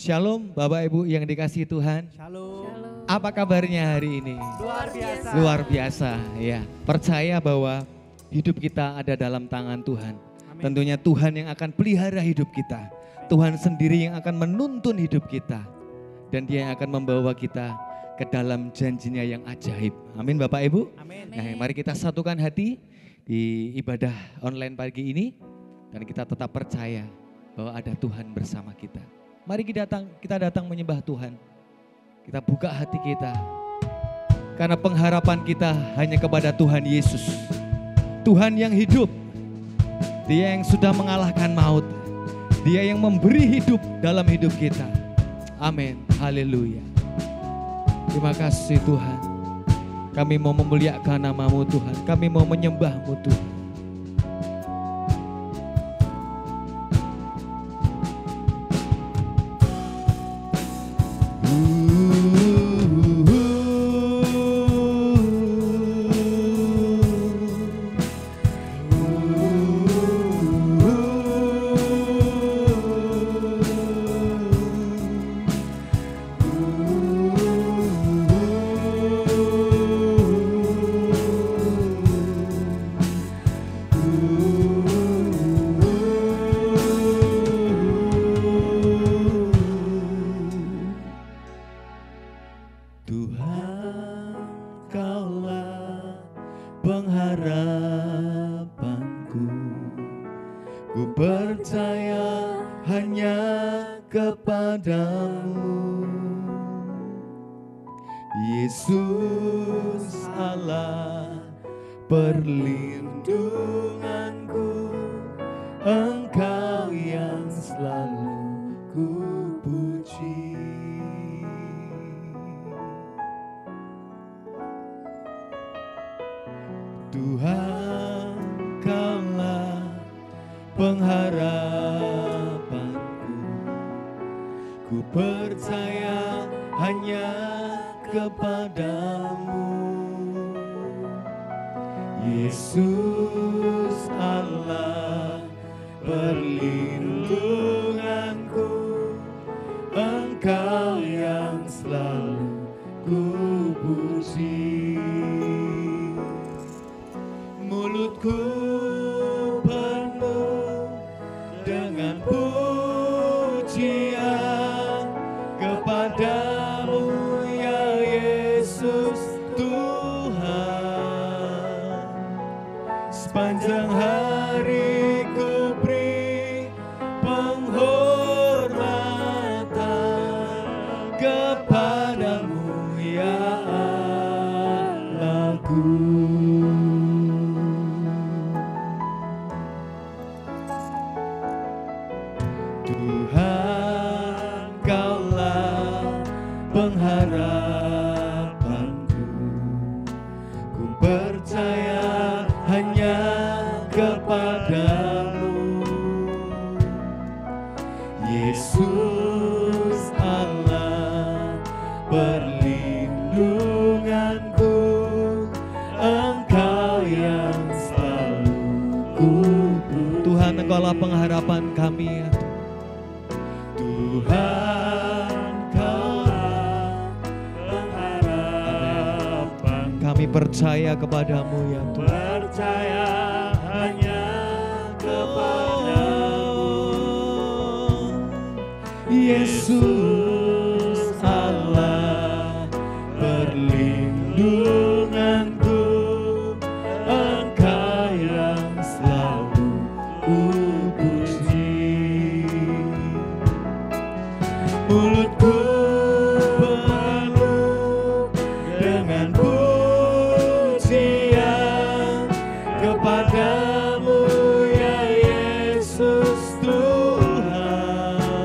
Shalom Bapak Ibu yang dikasihi Tuhan. Shalom. Apa kabarnya hari ini? Luar biasa. Luar biasa ya. Percaya bahwa hidup kita ada dalam tangan Tuhan. Amin. Tentunya Tuhan yang akan pelihara hidup kita. Tuhan sendiri yang akan menuntun hidup kita. Dan Dia yang akan membawa kita ke dalam janjinya yang ajaib. Amin Bapak Ibu. Amin. Nah, mari kita satukan hati di ibadah online pagi ini. Dan kita tetap percaya bahwa ada Tuhan bersama kita. Mari kita datang menyembah Tuhan. Kita buka hati kita. Karena pengharapan kita hanya kepada Tuhan Yesus. Tuhan yang hidup. Dia yang sudah mengalahkan maut. Dia yang memberi hidup dalam hidup kita. Amin. Haleluya. Terima kasih Tuhan. Kami mau memuliakan nama-Mu Tuhan. Kami mau menyembah-Mu Tuhan. Percaya kepadamu ya Tuhan. Percaya hanya kepadamu, Yesus Allah perlindunganku, Engkau yang selalu kupuji. Mulutku penuh dengan kepadamu ya Yesus Tuhan.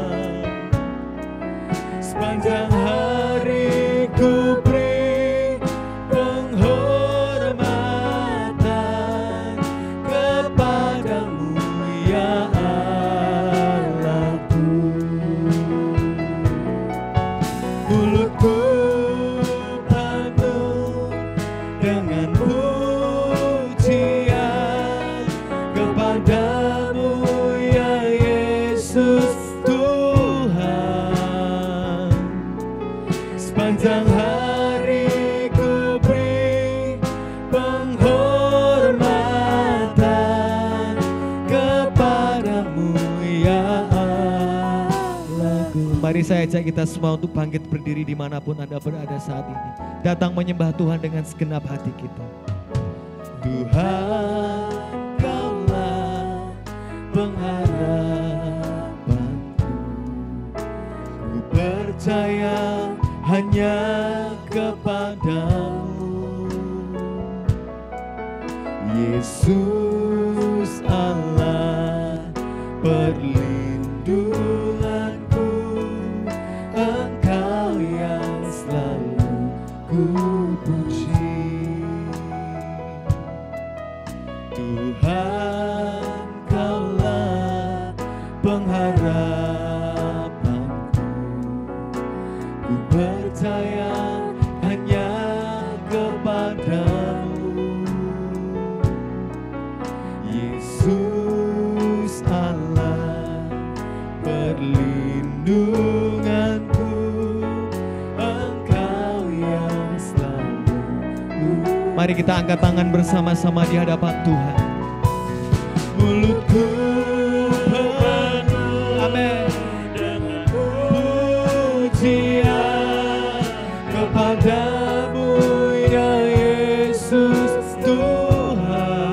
Sepanjang hari ku beri penghormatan kepadamu ya Allahku. Mulutku penuh dengan kepadamu ya Yesus Tuhan. Mari saya ajak kita semua untuk bangkit berdiri dimanapun Anda berada saat ini. Datang menyembah Tuhan dengan segenap hati kita. Tuhan, Kaulah pengharapanku. Ku percaya hanya kepadamu, Yesus Allah perlindunganku. Engkau yang selalu ku puji. Tuhan, Kaulah pengharapanku. Ku percaya hanya kepadamu, Yesus Allah perlindunganku. Engkau yang selalu. Mari kita angkat tangan bersama-sama di hadapan Tuhan. Mulutku penuh, Amin, dengan pujian kepadamu, ya Yesus Tuhan.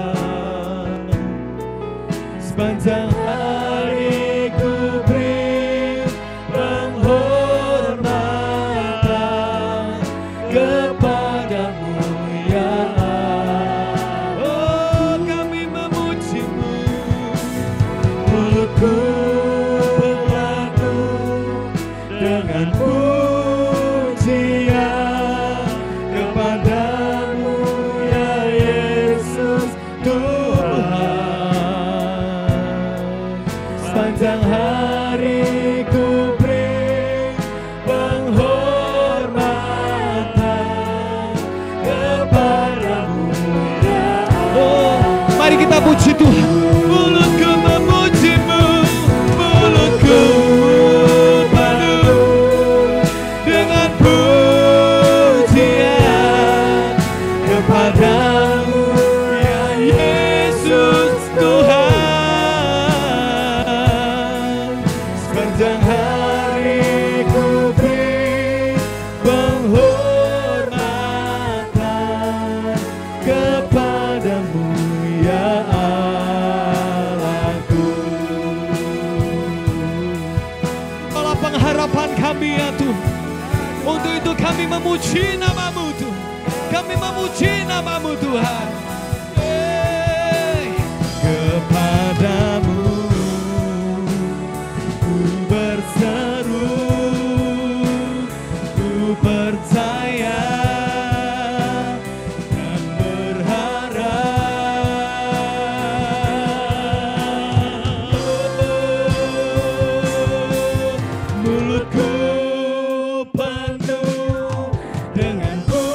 Sepanjang hari ku beri penghormatan kepadamu, ya Allah. Oh, kami memujimu. Mulutku penuh dengan pujian kepadamu, ya Yesus Tuhan. Sepanjang hari ku beri penghormatan kepadamu, ya Allah. mari kita puji Tuhan. Mulutku memujimu, mulutku penuh dengan pujian kepadamu, ya Yesus Tuhan. Sepanjang hari ku beri penghormatan kepadamu, ya Allahku. Kaulah pengharapan kami ya Tuhan. Untuk itu kami memuji nama-Mu Tuhan. Kami memuji nama-Mu Tuhan. Kepadamu ku berseru, ku percaya dan berharap. Mulutku penuh dengan pujian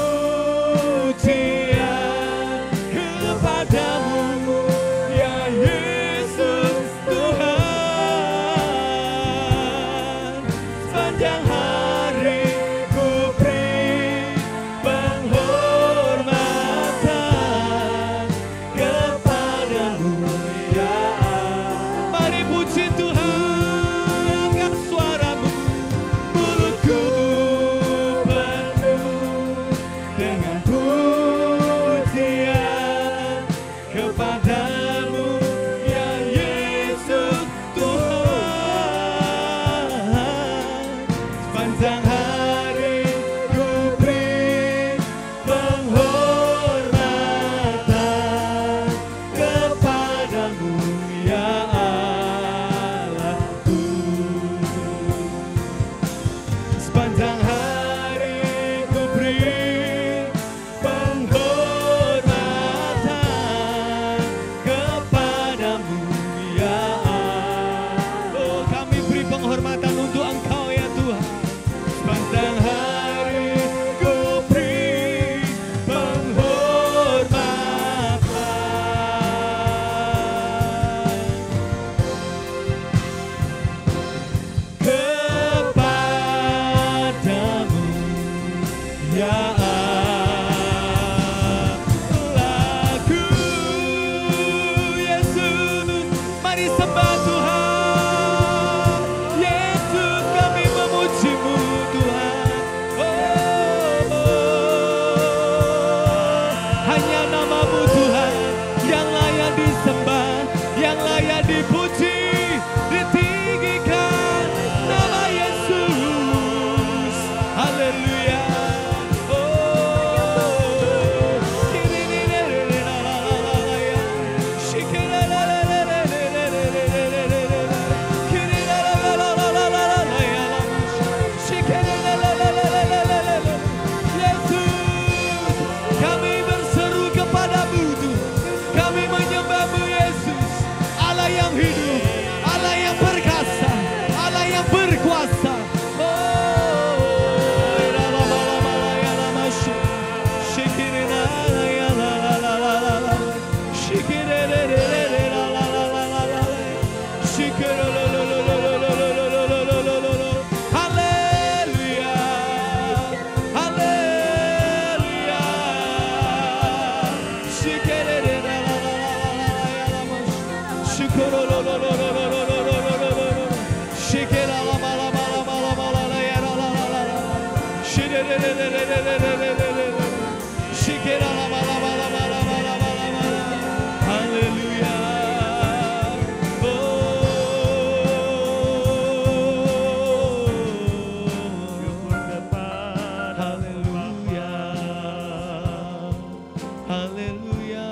Haleluya.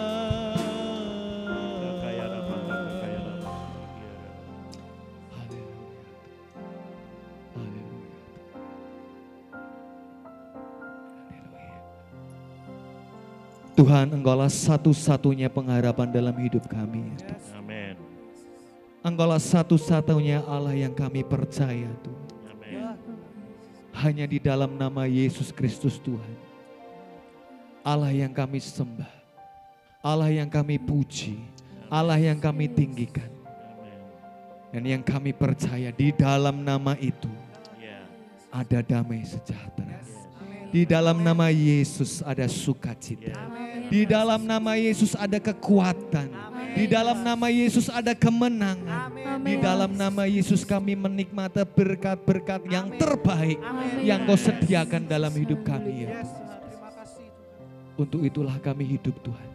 Tuhan, Engkaulah satu-satunya pengharapan dalam hidup kami. Ya Tuhan. Amin. Engkaulah satu-satunya Allah yang kami percaya Tuhan. Amin. Hanya di dalam nama Yesus Kristus Tuhan. Allah yang kami sembah. Allah yang kami puji. Allah yang kami tinggikan. Dan yang kami percaya di dalam nama itu ada damai sejahtera. Di dalam nama Yesus ada sukacita. Di dalam nama Yesus ada kekuatan. Di dalam nama Yesus ada kemenangan. Di dalam nama Yesus kami menikmati berkat-berkat yang terbaik yang Kau sediakan dalam hidup kami ya Tuhan. Untuk itulah kami hidup Tuhan.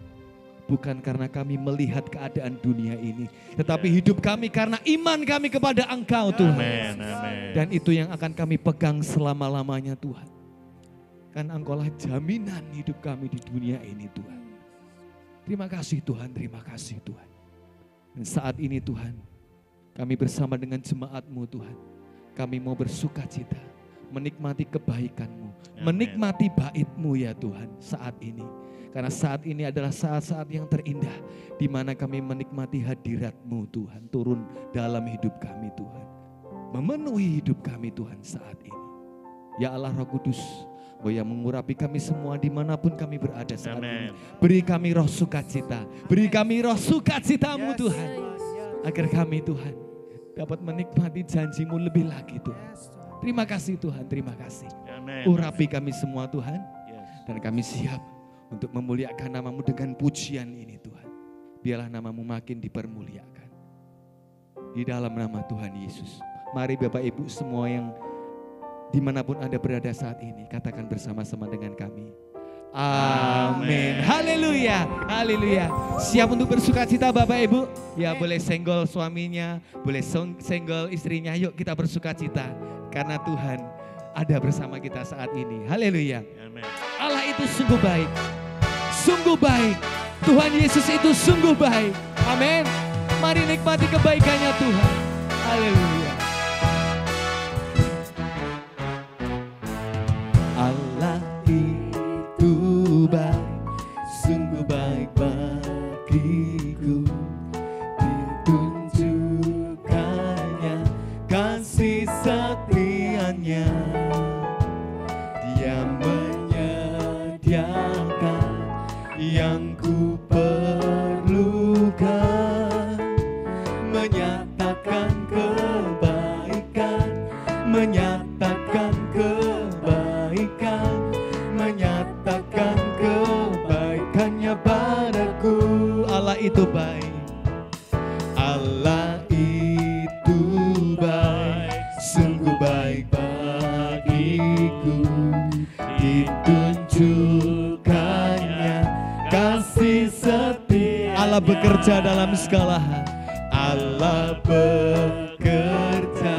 Bukan karena kami melihat keadaan dunia ini. Tetapi hidup kami karena iman kami kepada Engkau Tuhan. Amin, amin. Dan itu yang akan kami pegang selama-lamanya Tuhan. Kan Engkaulah jaminan hidup kami di dunia ini Tuhan. Terima kasih Tuhan, terima kasih Tuhan. Dan saat ini Tuhan, kami bersama dengan jemaat-Mu Tuhan. Kami mau bersuka cita, menikmati kebaikan-Mu, menikmati bait-Mu ya Tuhan saat ini. Karena saat ini adalah saat-saat yang terindah di mana kami menikmati hadirat-Mu Tuhan turun dalam hidup kami Tuhan. Memenuhi hidup kami Tuhan saat ini. Ya Allah Roh Kudus, yang mengurapi kami semua dimanapun kami berada saat ini. Beri kami roh sukacita. Beri kami roh sukacita-Mu Tuhan. Agar kami Tuhan dapat menikmati janji-Mu lebih lagi Tuhan. Terima kasih Tuhan, terima kasih. Urapi kami semua Tuhan. Dan kami siap untuk memuliakan nama-Mu dengan pujian ini Tuhan. Biarlah nama-Mu makin dipermuliakan. Di dalam nama Tuhan Yesus. Mari Bapak Ibu semua yang dimanapun Anda berada saat ini, katakan bersama-sama dengan kami. Amin. Haleluya, haleluya. Siap untuk bersukacita Bapak Ibu? Ya boleh senggol suaminya, boleh senggol istrinya. Yuk kita bersukacita karena Tuhan ada bersama kita saat ini. Haleluya. Allah itu sungguh baik. Sungguh baik. Tuhan Yesus itu sungguh baik. Amin. Mari nikmati kebaikannya Tuhan. Haleluya. Allah itu baik, sungguh baik bagiku. Ditunjukkannya kasih setianya. Dia menyediakan yang ku perlukan, menyatakan kebaikan, menyatakan kebaikan, menyatakan kebaikannya padaku. Allah itu baik. Allah itu baik, sungguh baik bagiku. Ditunjukkannya kasih setia. Allah bekerja dalam segala hal. Allah bekerja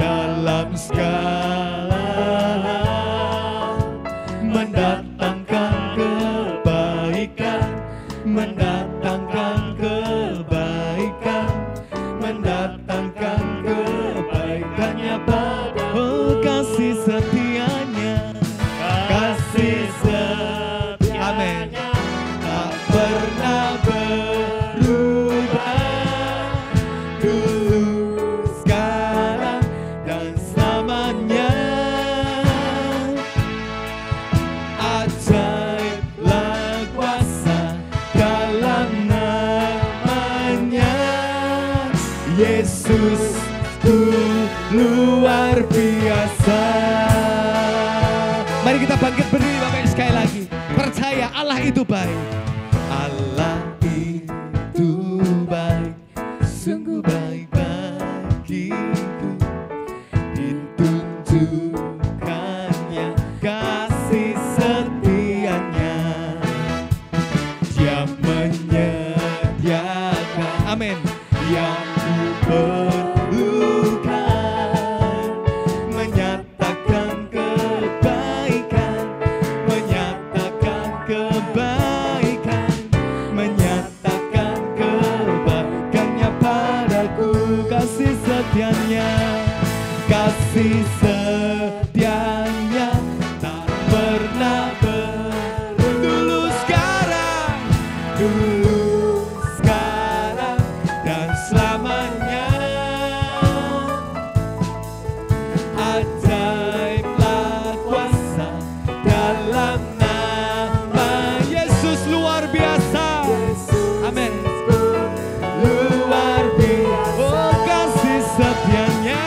dalam segala hal, mendatangkan kebaikan, mendatangkan kebaikan, mendatangkan kebaikannya pada kasih setianya, kasih setianya. Amin. Tak pernah berubah, dulu, sekarang, dan selamanya. Ajaiblah kuasa dalam namanya. Yesus ku luar biasa. Mari kita bangkit berdiri Bapak Ibu sekali lagi. Percaya Allah itu baik. Allah itu baik, sungguh baik bagiku. Ditunjukkannya kasih setianya. Dia menyediakan, amin, yang ku perlukan, menyatakan kebaikan, menyatakan kebaikan, kasih setianya tak pernah dulu sekarang dan selamanya. Ajaiblah kuasa dalam nama Yesus, luar biasa. Amin. Luar biasa. Oh, kasih setianya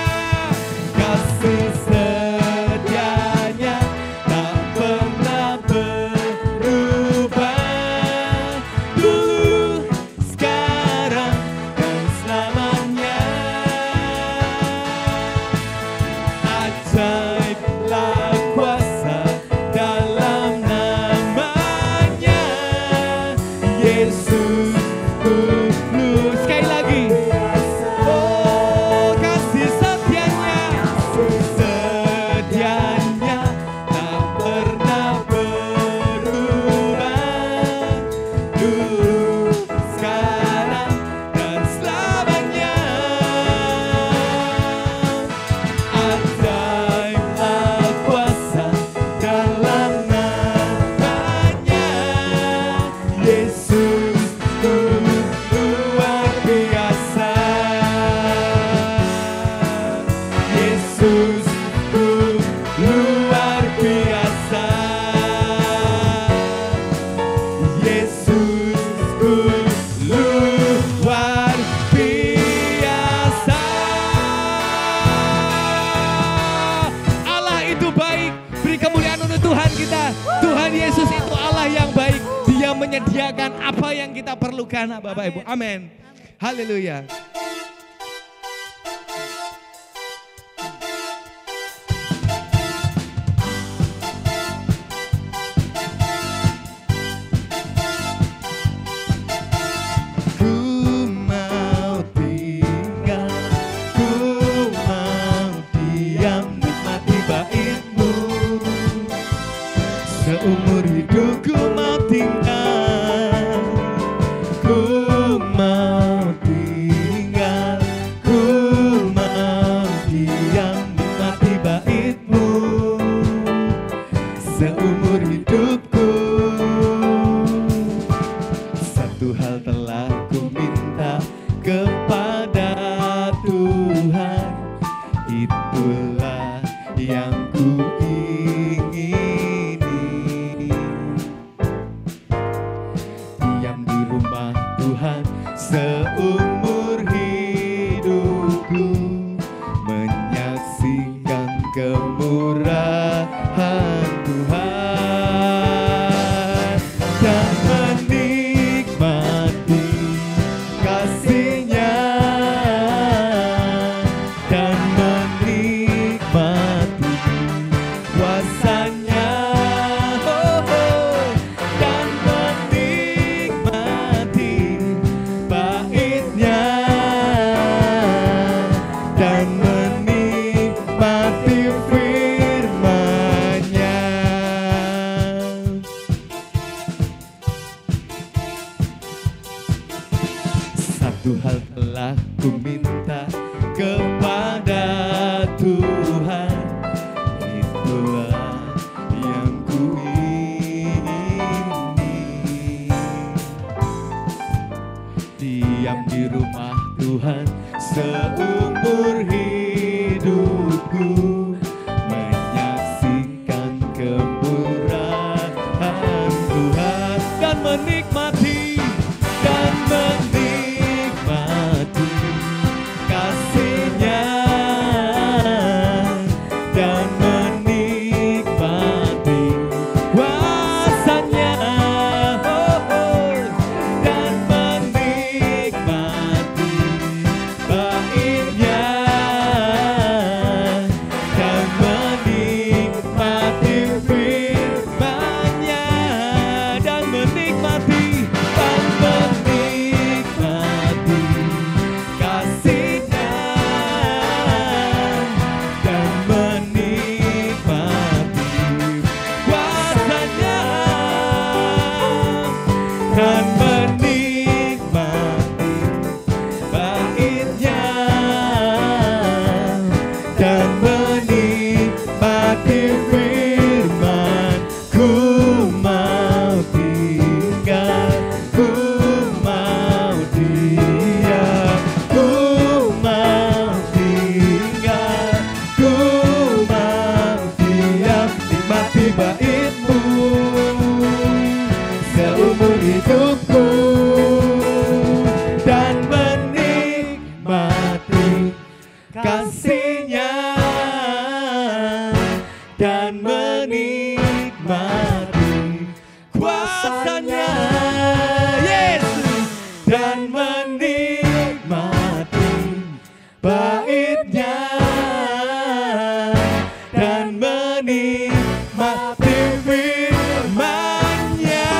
tak pernah berubah, dulu, sekarang, dan selamanya. Ajaiblah kuasa dalam namanya Yesus. Sekali lagi. Oh, kasih setianya tak pernah berubah, dulu, sekarang, dan selamanya. Ajaiblah kuasa dalam namanya Yesus. Luar biasa. Yesus luar biasa. Yesus luar biasa. Allah itu baik. Beri kemuliaan untuk Tuhan kita. Tuhan Yesus itu Allah yang baik. Dia menyediakan apa yang kita perlukan, Bapak Ibu. Amin. Haleluya. Ku mau tinggal, ku mau diam nikmati bait-Mu. Seumur hidupku mau tinggal, ku mau tinggal, ku mau diam nikmati bait-Mu. Seumur hidupku, satu hal telah ku minta kepada Tuhan, itulah yang ku ingini. Diam di rumah Tuhan seumur hidupku, menyaksikan kemurahan Tuhan dan menikmati kasih-Nya dan menikmati kuasa-Nya, dan menikmati bait-Nya dan menikmati firman-Nya. Satu hal telah ku minta kepada Tuhan, itulah yang ku ingini. Diam di rumah Tuhan seumur hidupku, menyaksikan kemurahan Tuhan dan menikmati kasih-Nya dan menikmati kuasa-Nya, dan menikmati bait-Nya dan menikmati firman-Nya dan menikmati kasih-Nya dan menikmati kuasa-Nya dan menikmati bait-Nya dan menikmati Yesus, dan menikmati baitnya, dan menikmati firman-Nya,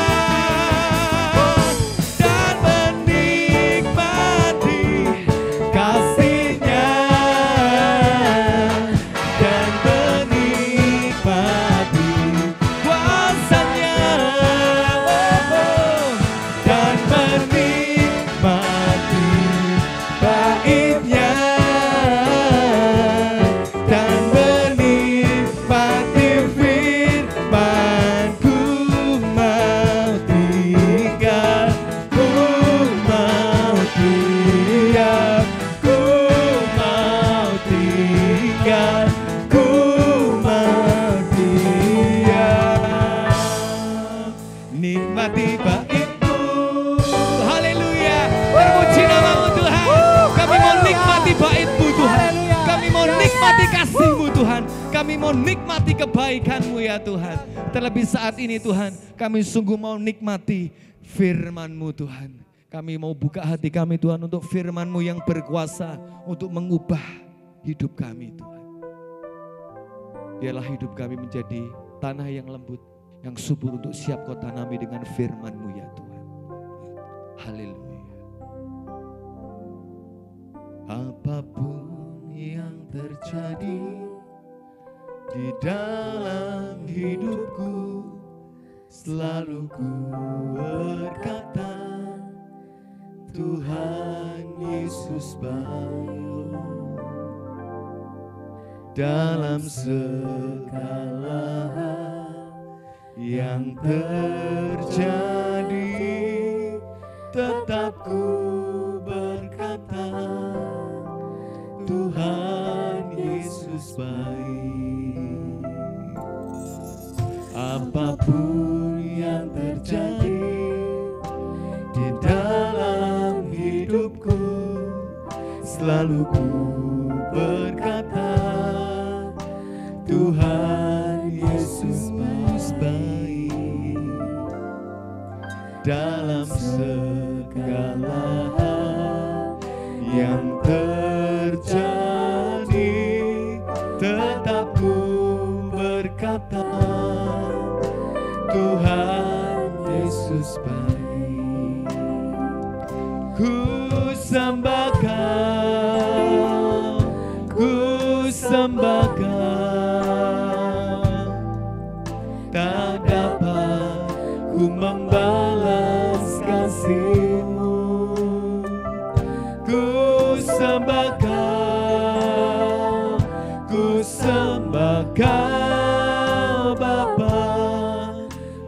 dan menikmati kasih-Nya, dan menikmati kuasa-Nya, dan menikmati baitnya, dan menikmati firman. Ku mau tinggal, ku mau tinggal, ku mau tinggal, ku mau tinggal. Nikmati bait-Mu. Haleluya. Terpuji nama-Mu Tuhan. Kami mau nikmati bait-Mu Tuhan. Kami mau nikmati kasih-Mu Tuhan. Kami mau nikmati kebaikan-Mu ya Tuhan. Terlebih saat ini Tuhan, kami sungguh mau nikmati firman-Mu Tuhan. Kami mau buka hati kami Tuhan untuk firman-Mu yang berkuasa untuk mengubah hidup kami Tuhan. Biarlah hidup kami menjadi tanah yang lembut, yang subur untuk siap Kau tanami dengan firman-Mu ya Tuhan. Haleluya. Apapun yang terjadi di dalam hidupku, selalu ku berkata, Tuhan Yesus baik. Dalam segala hal yang terjadi, tetap ku berkata, Tuhan Yesus baik. Apapun yang terjadi di dalam hidupku, selalu ku berkata, Tuhan Yesus baik. Dalam segala hal yang terjadi, tetap ku berkata, Tuhan Yesus baik. Ku sembah Kau, ku sembah Kau, tak dapat ku membalas kasih-Mu. Ku sembah Kau, ku sembah Kau Bapa,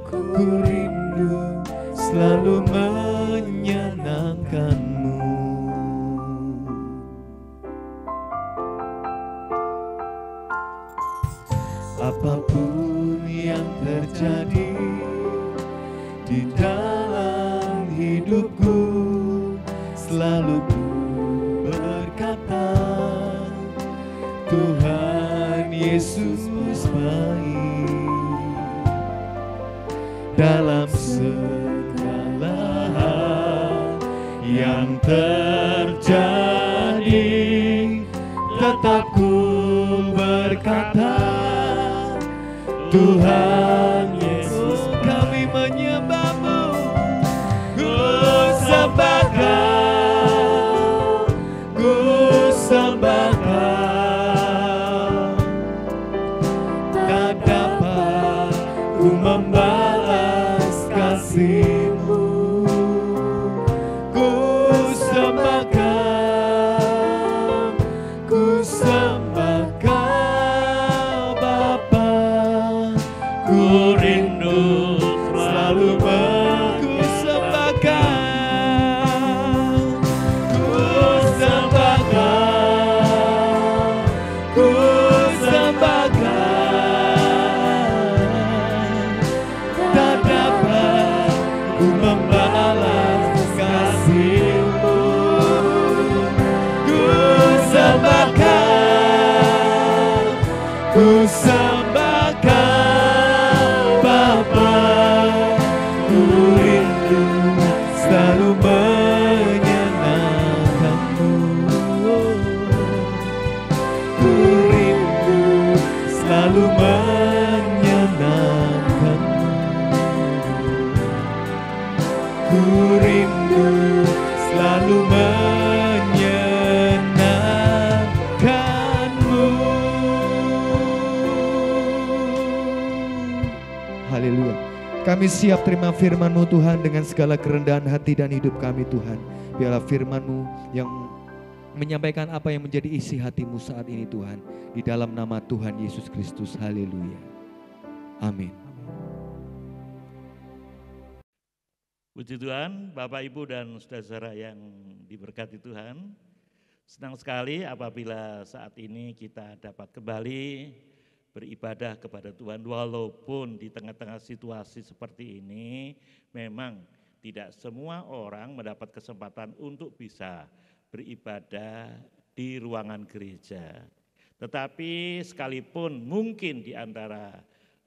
ku rindu selalu menyenangkan-Mu. Apapun yang terjadi di dalam hidupku, selalu ku berkata, Tuhan Yesus baik. Dalam segala hal yang terjadi, tetap ku berkata, Tuhan Yesus, kami menyembah-Mu. Ku sembah Kau, ku sembah Kau, tak dapat ku membalas kasih-Mu. Ku sembah Kau, ku sembah Kau Bapa, ku rindu selalu ku sembah Kau, ku sembah Kau, ku sembah Kau, tak dapat ku membalas kasih-Mu. Ku sembah Kau, ku sembah Kau Bapa, ku rindu ku rindu selalu menyenangkan-Mu. Haleluya. Kami siap terima firman-Mu Tuhan dengan segala kerendahan hati dan hidup kami Tuhan. Biarlah firman-Mu yang menyampaikan apa yang menjadi isi hati-Mu saat ini Tuhan. Di dalam nama Tuhan Yesus Kristus. Haleluya. Amin. Puji Tuhan, Bapak Ibu dan saudara-saudara yang diberkati Tuhan. Senang sekali apabila saat ini kita dapat kembali beribadah kepada Tuhan. Walaupun di tengah-tengah situasi seperti ini, memang tidak semua orang mendapat kesempatan untuk bisa beribadah di ruangan gereja. Tetapi sekalipun mungkin di antara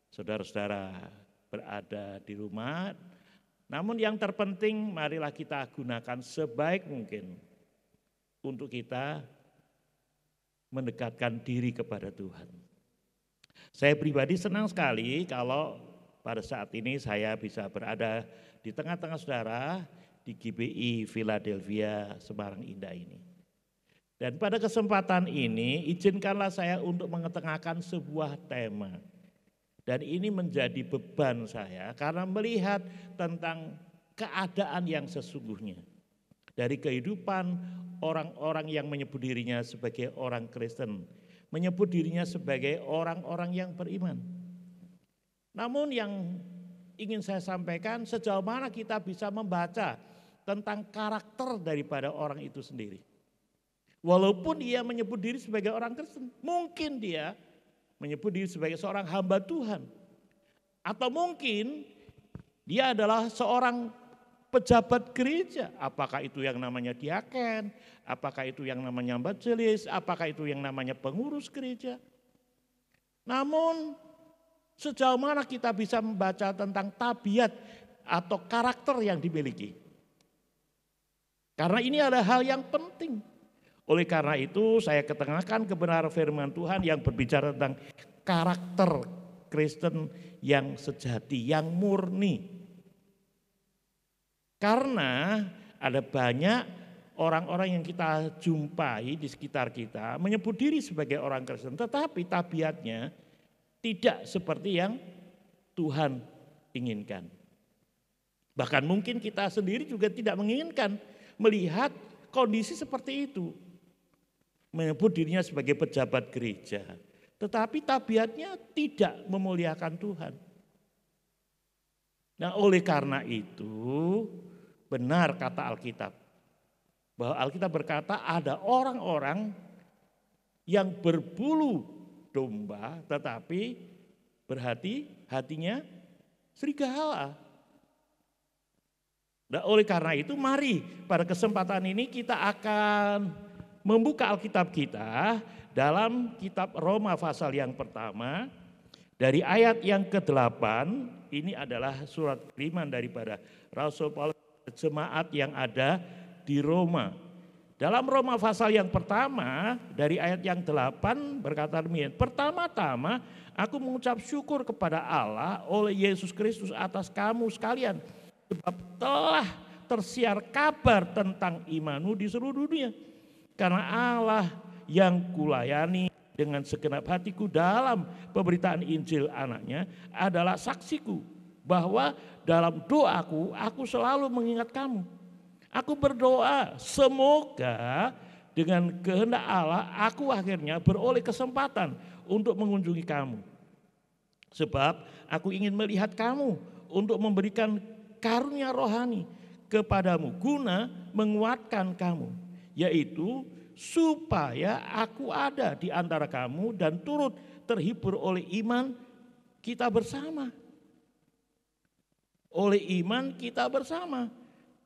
saudara-saudara berada di rumah, namun yang terpenting marilah kita gunakan sebaik mungkin untuk kita mendekatkan diri kepada Tuhan. Saya pribadi senang sekali kalau pada saat ini saya bisa berada di tengah-tengah saudara di GBI Philadelphia Semarang Indah ini. Dan pada kesempatan ini izinkanlah saya untuk mengetengahkan sebuah tema. Dan ini menjadi beban saya karena melihat tentang keadaan yang sesungguhnya. Dari kehidupan orang-orang yang menyebut dirinya sebagai orang Kristen, menyebut dirinya sebagai orang-orang yang beriman. Namun yang ingin saya sampaikan, sejauh mana kita bisa membaca tentang karakter daripada orang itu sendiri. Walaupun dia menyebut diri sebagai orang Kristen, mungkin dia menyebut diri sebagai seorang hamba Tuhan. Atau mungkin dia adalah seorang pejabat gereja. Apakah itu yang namanya diaken, apakah itu yang namanya majelis, apakah itu yang namanya pengurus gereja. Namun sejauh mana kita bisa membaca tentang tabiat atau karakter yang dimiliki. Karena ini adalah hal yang penting. Oleh karena itu saya ketengahkan kebenaran firman Tuhan yang berbicara tentang karakter Kristen yang sejati, yang murni. Karena ada banyak orang-orang yang kita jumpai di sekitar kita menyebut diri sebagai orang Kristen, tetapi tabiatnya tidak seperti yang Tuhan inginkan. Bahkan mungkin kita sendiri juga tidak menginginkan melihat kondisi seperti itu. Menyebut dirinya sebagai pejabat gereja, tetapi tabiatnya tidak memuliakan Tuhan. Nah, oleh karena itu benar kata Alkitab, bahwa Alkitab berkata ada orang-orang yang berbulu domba tetapi hatinya serigala. Nah, oleh karena itu mari pada kesempatan ini kita akan membuka Alkitab kita dalam kitab Roma pasal yang pertama dari ayat yang ke-8. Ini adalah surat kiriman daripada Rasul Paulus jemaat yang ada di Roma. Dalam Roma pasal yang pertama dari ayat yang 8 berkata demikian, pertama-tama aku mengucap syukur kepada Allah oleh Yesus Kristus atas kamu sekalian, sebab telah tersiar kabar tentang imanmu di seluruh dunia. Karena Allah yang kulayani dengan segenap hatiku dalam pemberitaan Injil anaknya adalah saksiku bahwa dalam doaku aku selalu mengingat kamu. Aku berdoa semoga dengan kehendak Allah aku akhirnya beroleh kesempatan untuk mengunjungi kamu. Sebab aku ingin melihat kamu untuk memberikan karunia rohani kepadamu guna menguatkan kamu. Yaitu supaya aku ada di antara kamu dan turut terhibur oleh iman kita bersama. Oleh iman kita bersama.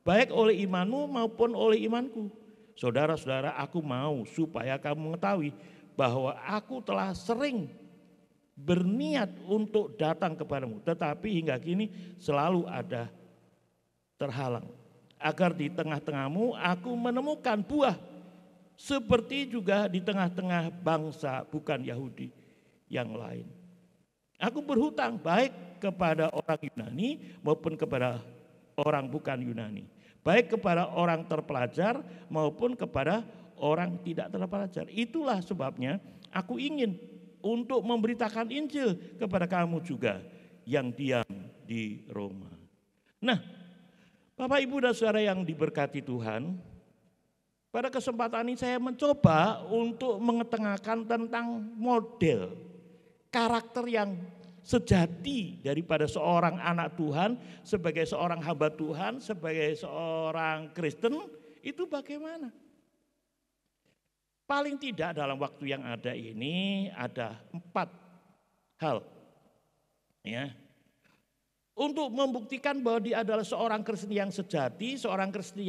Baik oleh imanmu maupun oleh imanku. Saudara-saudara, aku mau supaya kamu mengetahui bahwa aku telah sering berniat untuk datang kepadamu. Tetapi hingga kini selalu ada terhalang. Agar di tengah-tengahmu aku menemukan buah seperti juga di tengah-tengah bangsa bukan Yahudi yang lain. Aku berhutang baik kepada orang Yunani maupun kepada orang bukan Yunani. Baik kepada orang terpelajar maupun kepada orang tidak terpelajar. Itulah sebabnya aku ingin untuk memberitakan Injil kepada kamu juga yang diam di Roma. Nah, Bapak Ibu dan Saudara yang diberkati Tuhan, pada kesempatan ini saya mencoba untuk mengetengahkan tentang model karakter yang sejati daripada seorang anak Tuhan, sebagai seorang hamba Tuhan, sebagai seorang Kristen, itu bagaimana? Paling tidak dalam waktu yang ada ini ada 4 hal. Ya. Untuk membuktikan bahwa dia adalah seorang Kristen yang sejati, seorang Kristen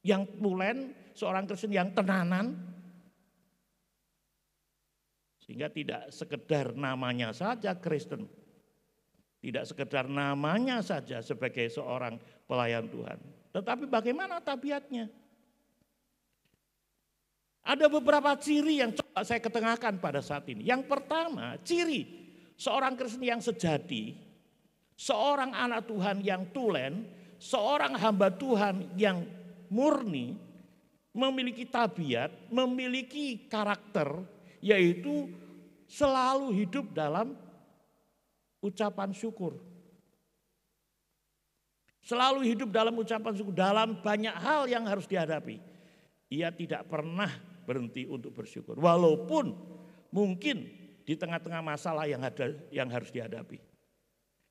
yang tulen, seorang Kristen yang tenanan. Sehingga tidak sekedar namanya saja Kristen. Tidak sekedar namanya saja sebagai seorang pelayan Tuhan. Tetapi bagaimana tabiatnya? Ada beberapa ciri yang coba saya ketengahkan pada saat ini. Yang pertama, ciri seorang Kristen yang sejati, seorang anak Tuhan yang tulen, seorang hamba Tuhan yang murni, memiliki tabiat, memiliki karakter, yaitu selalu hidup dalam ucapan syukur. Selalu hidup dalam ucapan syukur, dalam banyak hal yang harus dihadapi. Ia tidak pernah berhenti untuk bersyukur. Walaupun mungkin di tengah-tengah masalah yang harus dihadapi.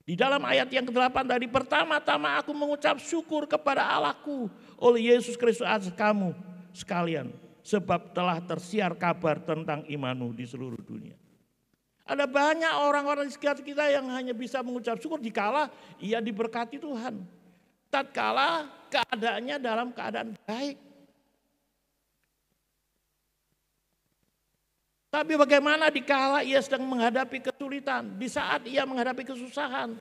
Di dalam ayat yang ke-8 tadi, pertama-tama aku mengucap syukur kepada Allahku oleh Yesus Kristus atas kamu sekalian. Sebab telah tersiar kabar tentang imanmu di seluruh dunia. Ada banyak orang-orang di sekitar kita yang hanya bisa mengucap syukur dikala ia diberkati Tuhan. Tatkala keadaannya dalam keadaan baik. Tapi bagaimana dikala ia sedang menghadapi kesulitan, di saat ia menghadapi kesusahan?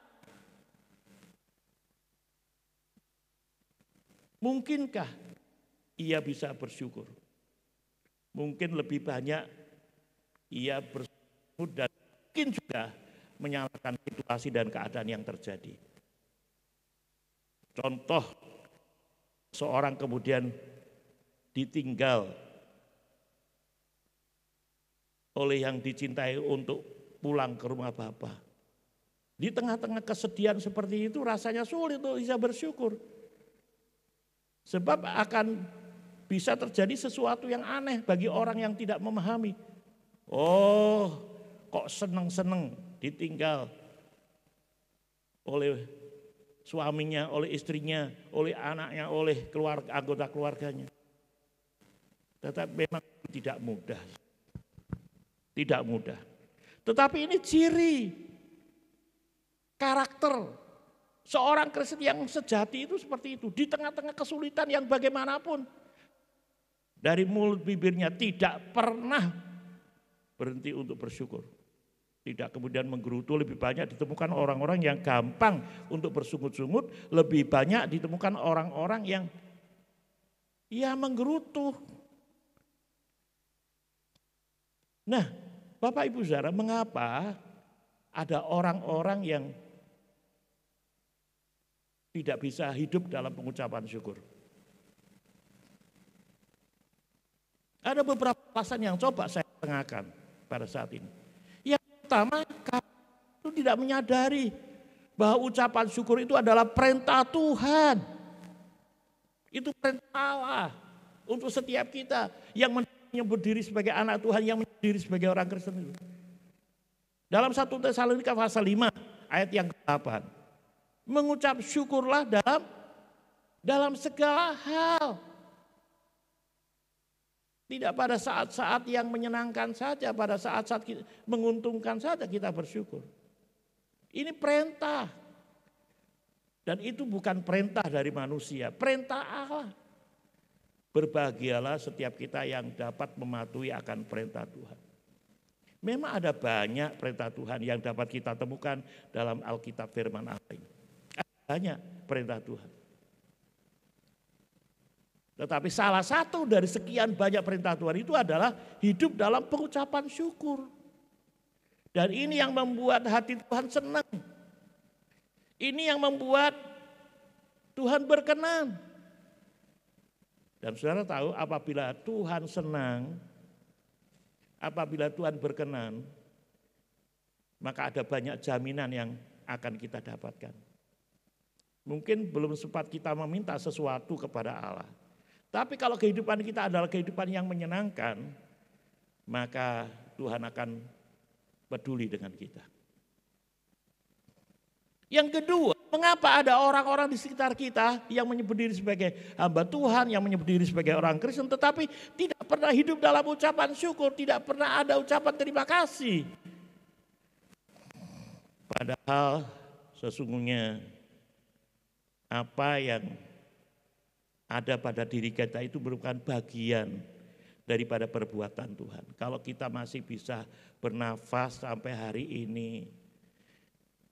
Mungkinkah ia bisa bersyukur? Mungkin lebih banyak ia bersyukur dan mungkin juga menyalahkan situasi dan keadaan yang terjadi. Contoh, seorang kemudian ditinggal oleh yang dicintai untuk pulang ke rumah Bapa. Di tengah-tengah kesedihan seperti itu rasanya sulit untuk bisa bersyukur. Sebab akan bisa terjadi sesuatu yang aneh bagi orang yang tidak memahami. Oh, kok seneng-seneng ditinggal oleh suaminya, oleh istrinya, oleh anaknya, oleh anggota keluarganya. Tetapi memang tidak mudah. Tidak mudah. Tetapi ini ciri karakter seorang Kristen yang sejati itu seperti itu. Di tengah-tengah kesulitan yang bagaimanapun. Dari mulut bibirnya tidak pernah berhenti untuk bersyukur. Tidak kemudian menggerutu, lebih banyak ditemukan orang-orang yang gampang untuk bersungut-sungut. Lebih banyak ditemukan orang-orang yang menggerutu. Nah, Bapak Ibu Saudara, mengapa ada orang-orang yang tidak bisa hidup dalam pengucapan syukur? Ada beberapa alasan yang coba saya tengahkan pada saat ini. Yang pertama, kamu tidak menyadari bahwa ucapan syukur itu adalah perintah Tuhan. Itu perintah Allah untuk setiap kita yang menyebut diri sebagai anak Tuhan, yang menyebut diri sebagai orang Kristen itu. Dalam 1 Tesalonika pasal 5 ayat yang ke-8. Mengucap syukurlah dalam segala hal. Tidak pada saat-saat yang menyenangkan saja, pada saat-saat menguntungkan saja kita bersyukur. Ini perintah. Dan itu bukan perintah dari manusia, perintah Allah. Berbahagialah setiap kita yang dapat mematuhi akan perintah Tuhan. Memang ada banyak perintah Tuhan yang dapat kita temukan dalam Alkitab firman Allah ini. Ada banyak perintah Tuhan. Tetapi salah satu dari sekian banyak perintah Tuhan itu adalah hidup dalam pengucapan syukur. Dan ini yang membuat hati Tuhan senang. Ini yang membuat Tuhan berkenan. Dan saudara tahu apabila Tuhan senang, apabila Tuhan berkenan, maka ada banyak jaminan yang akan kita dapatkan. Mungkin belum sempat kita meminta sesuatu kepada Allah. Tapi kalau kehidupan kita adalah kehidupan yang menyenangkan, maka Tuhan akan peduli dengan kita. Yang kedua, mengapa ada orang-orang di sekitar kita yang menyebut diri sebagai hamba Tuhan, yang menyebut diri sebagai orang Kristen, tetapi tidak pernah hidup dalam ucapan syukur, tidak pernah ada ucapan terima kasih. Padahal sesungguhnya apa yang ada pada diri kita itu merupakan bagian daripada perbuatan Tuhan. Kalau kita masih bisa bernafas sampai hari ini,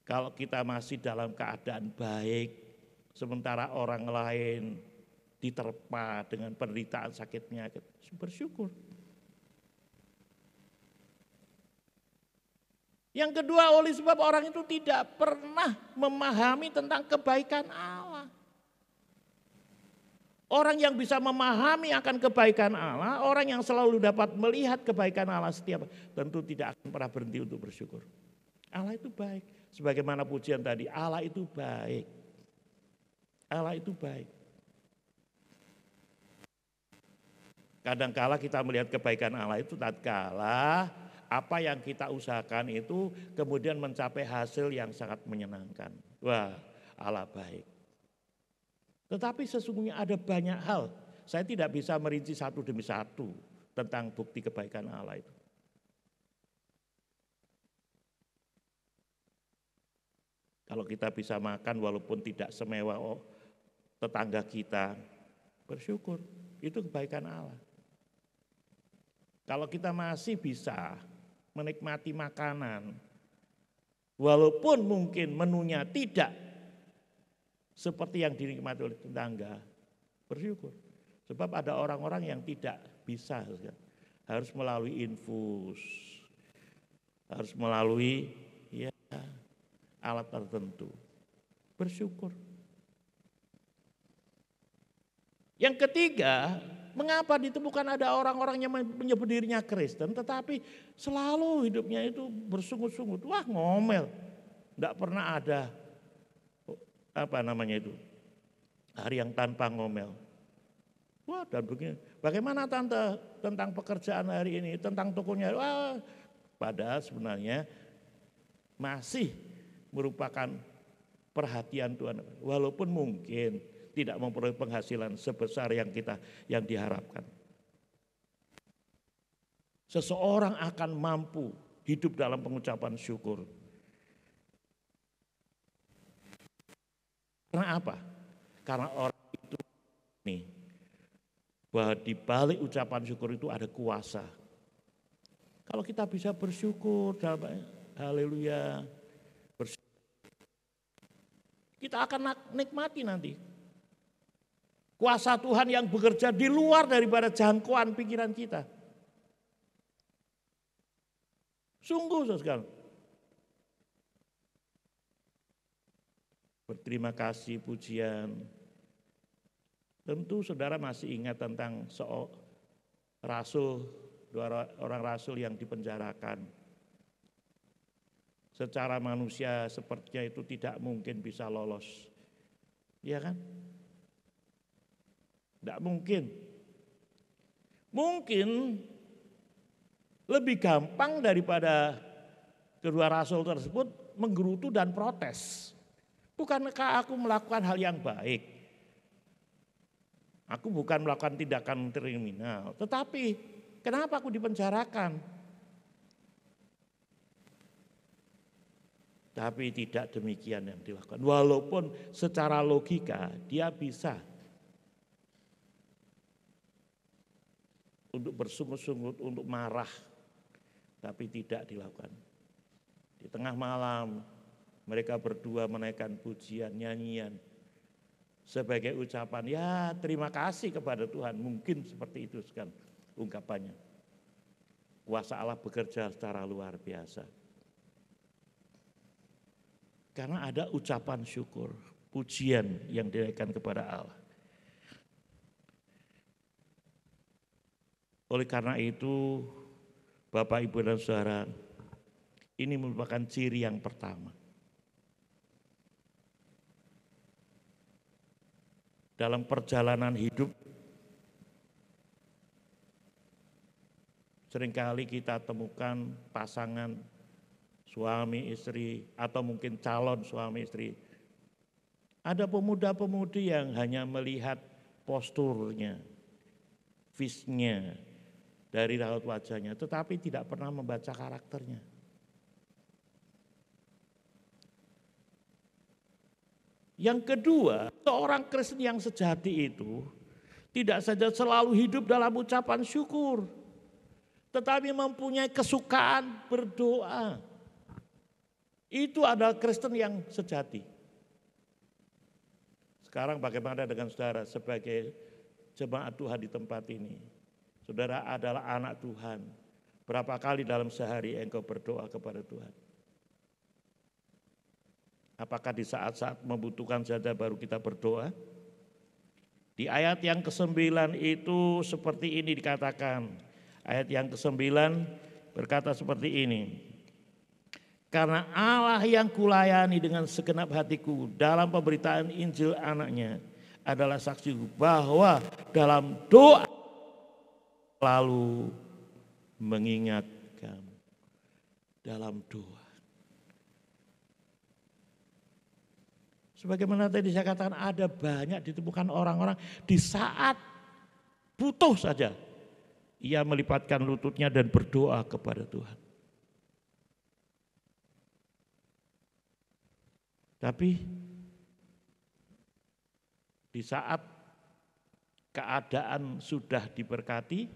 kalau kita masih dalam keadaan baik, sementara orang lain diterpa dengan penderitaan sakitnya, bersyukur. Yang kedua, oleh sebab orang itu tidak pernah memahami tentang kebaikan Allah. Orang yang bisa memahami akan kebaikan Allah, orang yang selalu dapat melihat kebaikan Allah setiap, tentu tidak akan pernah berhenti untuk bersyukur. Allah itu baik. Sebagaimana pujian tadi, Allah itu baik. Allah itu baik. Kadangkala kita melihat kebaikan Allah itu tatkala apa yang kita usahakan itu kemudian mencapai hasil yang sangat menyenangkan. Wah, Allah baik. Tetapi sesungguhnya ada banyak hal. Saya tidak bisa merinci satu demi satu tentang bukti kebaikan Allah itu. Kalau kita bisa makan walaupun tidak semewah tetangga kita, bersyukur. Itu kebaikan Allah. Kalau kita masih bisa menikmati makanan, walaupun mungkin menunya tidak seperti yang dinikmati oleh tetangga, bersyukur. Sebab ada orang-orang yang tidak bisa, harus melalui infus, harus melalui alat tertentu. Bersyukur. Yang ketiga, mengapa ditemukan ada orang-orang yang menyebut dirinya Kristen tetapi selalu hidupnya itu bersungut-sungut. Wah, ngomel. Enggak pernah ada hari yang tanpa ngomel. Wah, dan begini. Bagaimana tante tentang pekerjaan hari ini, tentang tokonya? Wah, padahal sebenarnya masih merupakan perhatian Tuhan, walaupun mungkin tidak memperoleh penghasilan sebesar yang diharapkan. Seseorang akan mampu hidup dalam pengucapan syukur. Karena apa? Karena orang itu bahwa di balik ucapan syukur itu ada kuasa. Kalau kita bisa bersyukur dalam haleluya, kita akan nikmati nanti kuasa Tuhan yang bekerja di luar daripada jangkauan pikiran kita. Sungguh sekali. Berterima kasih, pujian. Tentu saudara masih ingat tentang dua orang rasul yang dipenjarakan. Secara manusia sepertinya itu tidak mungkin bisa lolos. Iya kan? Tidak mungkin. Mungkin lebih gampang daripada kedua rasul tersebut menggerutu dan protes. Bukankah aku melakukan hal yang baik? Aku bukan melakukan tindakan kriminal, tetapi kenapa aku dipenjarakan? Tapi tidak demikian yang dilakukan. Walaupun secara logika dia bisa untuk bersungut-sungut, untuk marah. Tapi tidak dilakukan. Di tengah malam mereka berdua menaikkan pujian, nyanyian. Sebagai ucapan, ya terima kasih kepada Tuhan. Mungkin seperti itu kan ungkapannya. Kuasa Allah bekerja secara luar biasa. Karena ada ucapan syukur. pujian yang dinaikkan kepada Allah. Oleh karena itu, Bapak, Ibu, dan Saudara, ini merupakan ciri yang pertama. Dalam perjalanan hidup, seringkali kita temukan pasangan suami istri atau mungkin calon suami istri. Ada pemuda-pemudi yang hanya melihat posturnya, fisiknya, dari raut wajahnya, tetapi tidak pernah membaca karakternya. Yang kedua, seorang Kristen yang sejati itu tidak saja selalu hidup dalam ucapan syukur, tetapi mempunyai kesukaan berdoa. Itu adalah Kristen yang sejati. Sekarang bagaimana dengan saudara sebagai jemaat Tuhan di tempat ini? Saudara adalah anak Tuhan. Berapa kali dalam sehari engkau berdoa kepada Tuhan? Apakah di saat-saat membutuhkan saja baru kita berdoa? Di ayat yang ke-9 itu seperti ini dikatakan. Ayat yang ke-9 berkata seperti ini. Karena Allah yang kulayani dengan segenap hatiku dalam pemberitaan Injil anaknya adalah saksiku bahwa dalam doa lalu mengingat kamu dalam doa. Sebagaimana tadi saya katakan, ada banyak ditemukan orang-orang di saat butuh saja ia melipatkan lututnya dan berdoa kepada Tuhan. Tapi di saat keadaan sudah diberkati,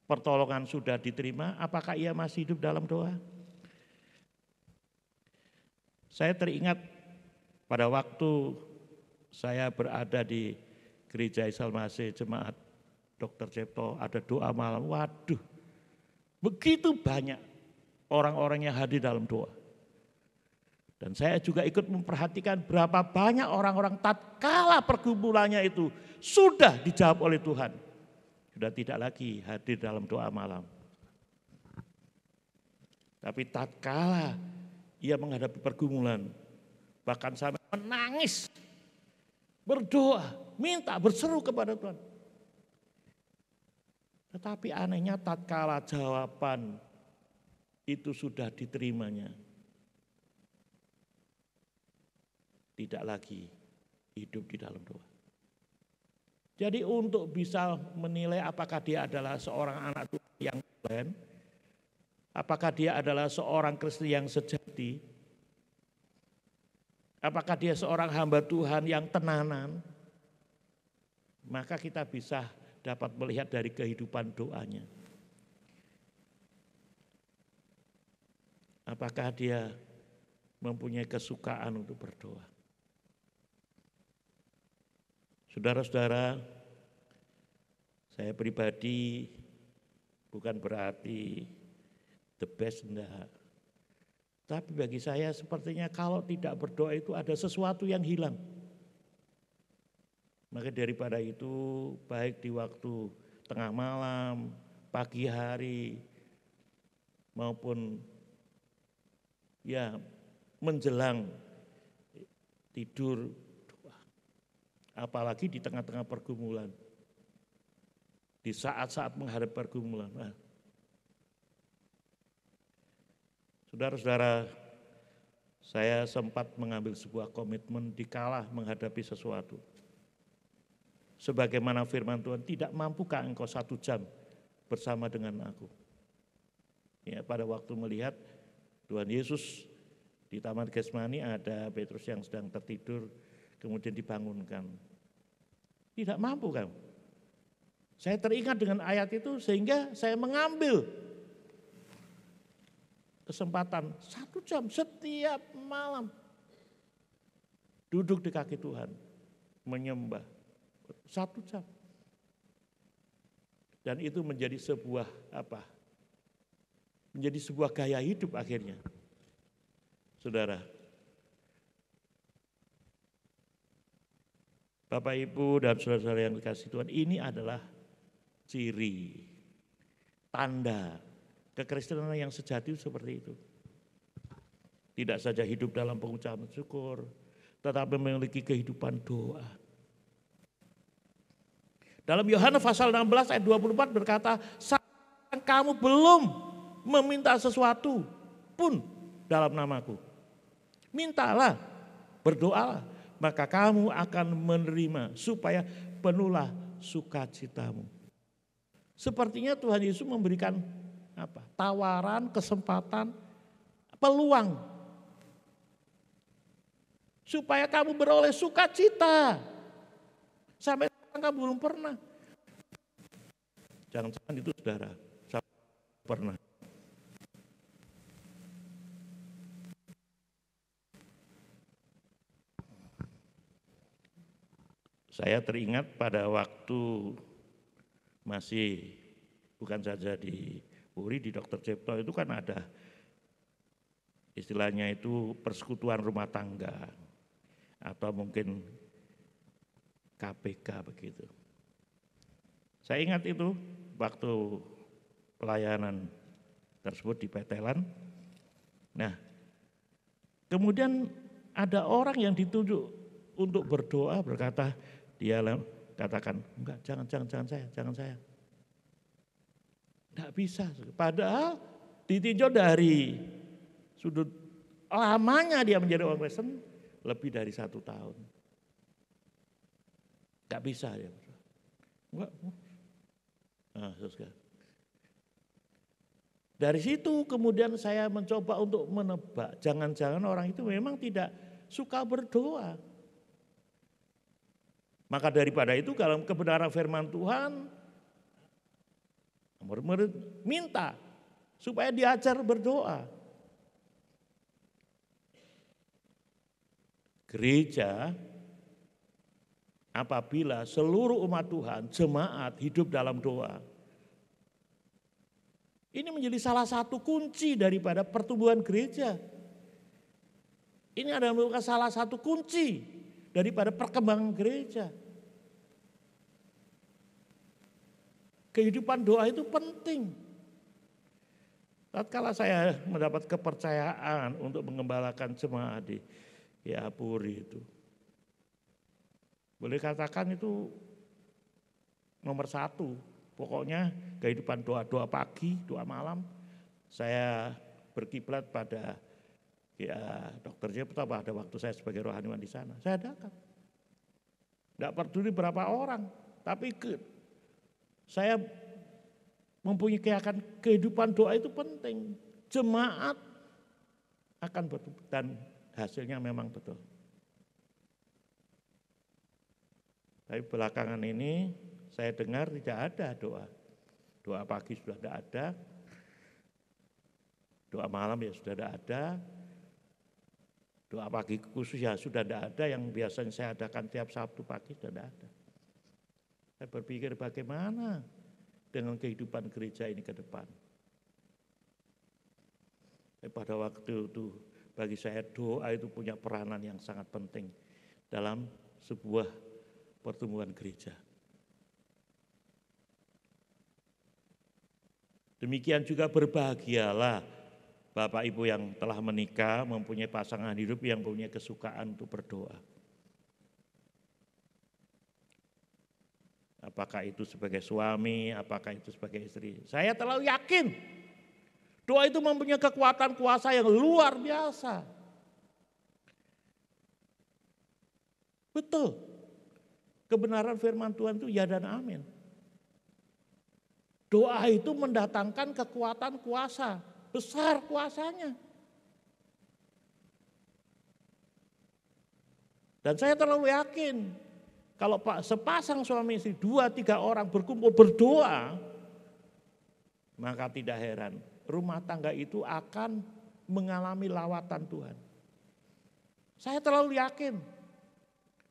pertolongan sudah diterima, apakah ia masih hidup dalam doa? Saya teringat pada waktu saya berada di Gereja Isa Masih Jemaat Dr. Cipto, ada doa malam. Waduh, begitu banyak orang-orang yang hadir dalam doa. Dan saya juga ikut memperhatikan berapa banyak orang-orang tatkala pergumulannya itu sudah dijawab oleh Tuhan. Sudah tidak lagi hadir dalam doa malam. Tapi tatkala ia menghadapi pergumulan, bahkan sampai menangis, berdoa, minta, berseru kepada Tuhan. Tetapi anehnya tatkala jawaban itu sudah diterimanya, tidak lagi hidup di dalam doa. Jadi untuk bisa menilai apakah dia adalah seorang anak Tuhan yang keren, apakah dia adalah seorang Kristen yang sejati, apakah dia seorang hamba Tuhan yang tenanan, maka kita bisa dapat melihat dari kehidupan doanya. Apakah dia mempunyai kesukaan untuk berdoa. Saudara-saudara, saya pribadi bukan berarti the best, enggak. Tapi bagi saya sepertinya kalau tidak berdoa itu ada sesuatu yang hilang. Maka daripada itu baik di waktu tengah malam, pagi hari, maupun ya menjelang tidur, apalagi di tengah-tengah pergumulan, di saat-saat menghadapi pergumulan. Nah, saudara-saudara, saya sempat mengambil sebuah komitmen dikala menghadapi sesuatu. Sebagaimana firman Tuhan, tidak mampukah engkau 1 jam bersama dengan aku? Ya, pada waktu melihat Tuhan Yesus di Taman Getsemani ada Petrus yang sedang tertidur, kemudian dibangunkan. Tidak mampu kamu. Saya teringat dengan ayat itu sehingga saya mengambil kesempatan 1 jam setiap malam duduk di kaki Tuhan, menyembah 1 jam. Dan itu menjadi sebuah menjadi sebuah gaya hidup akhirnya. Saudara, Bapak Ibu dan saudara-saudara yang dikasihi Tuhan, ini adalah ciri, tanda kekristenan yang sejati seperti itu. Tidak saja hidup dalam pengucapan syukur, tetapi memiliki kehidupan doa. Dalam Yohanes pasal 16 ayat 24 berkata, "Saat kamu belum meminta sesuatu pun dalam namaku, mintalah, berdoalah, maka kamu akan menerima supaya penuhlah sukacitamu." Sepertinya Tuhan Yesus memberikan apa? Tawaran, kesempatan, peluang supaya kamu beroleh sukacita. Sampai sekarang kamu belum pernah. Jangan-jangan itu saudara, saya pernah. Saya teringat pada waktu masih bukan saja di URI, di Dr. Cipto itu kan ada istilahnya itu persekutuan rumah tangga atau mungkin KPK begitu. Saya ingat itu waktu pelayanan tersebut di Petelan. Nah, kemudian ada orang yang ditunjuk untuk berdoa, berkata, dia katakan, enggak, jangan saya. Enggak bisa, padahal ditinjau dari sudut lamanya dia menjadi orang Kristen lebih dari 1 tahun. Enggak bisa ya. Enggak. Nah, dari situ kemudian saya mencoba untuk menebak, jangan-jangan orang itu memang tidak suka berdoa. Maka daripada itu dalam kebenaran firman Tuhan, minta supaya diajar berdoa. Gereja apabila seluruh umat Tuhan, jemaat hidup dalam doa, ini menjadi salah satu kunci daripada pertumbuhan gereja. Ini adalah salah satu kunci daripada perkembangan gereja. Kehidupan doa itu penting. Tatkala saya mendapat kepercayaan untuk mengembalakan jemaat di Apuri itu, boleh katakan itu nomor 1. Pokoknya kehidupan doa pagi, doa malam. Saya berkiblat pada Dr. Jepta pada waktu saya sebagai rohaniwan di sana. Saya adakan. Tidak peduli berapa orang, tapi saya mempunyai kehidupan doa itu penting. Jemaat akan betul dan hasilnya memang betul. Tapi belakangan ini saya dengar tidak ada doa. Doa pagi sudah tidak ada. Doa malam ya sudah tidak ada. Doa pagi khusus ya sudah tidak ada, yang biasanya saya adakan tiap Sabtu pagi sudah tidak ada. Saya berpikir bagaimana dengan kehidupan gereja ini ke depan. Pada waktu itu bagi saya doa itu punya peranan yang sangat penting dalam sebuah pertumbuhan gereja. Demikian juga berbahagialah Bapak Ibu yang telah menikah, mempunyai pasangan hidup yang punya kesukaan untuk berdoa. Apakah itu sebagai suami, apakah itu sebagai istri. Saya terlalu yakin doa itu mempunyai kekuatan kuasa yang luar biasa. Betul. Kebenaran firman Tuhan itu ya dan amin. Doa itu mendatangkan kekuatan kuasa. Besar kuasanya. Dan saya terlalu yakin kalau sepasang suami istri 2-3 orang berkumpul berdoa, maka tidak heran rumah tangga itu akan mengalami lawatan Tuhan. Saya terlalu yakin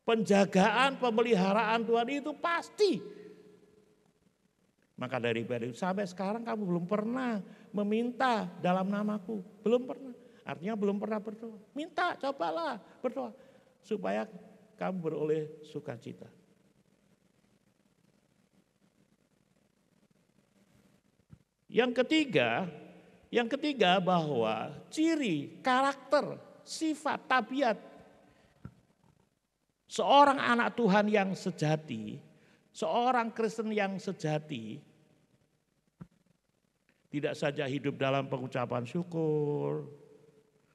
penjagaan, pemeliharaan Tuhan itu pasti. Maka daripada itu sampai sekarang kamu belum pernah meminta dalam namaku. Belum pernah. Artinya belum pernah berdoa. Minta, cobalah berdoa. Supaya kamu beroleh sukacita. Yang ketiga bahwa ciri, karakter, sifat, tabiat seorang anak Tuhan yang sejati, seorang Kristen yang sejati, tidak saja hidup dalam pengucapan syukur,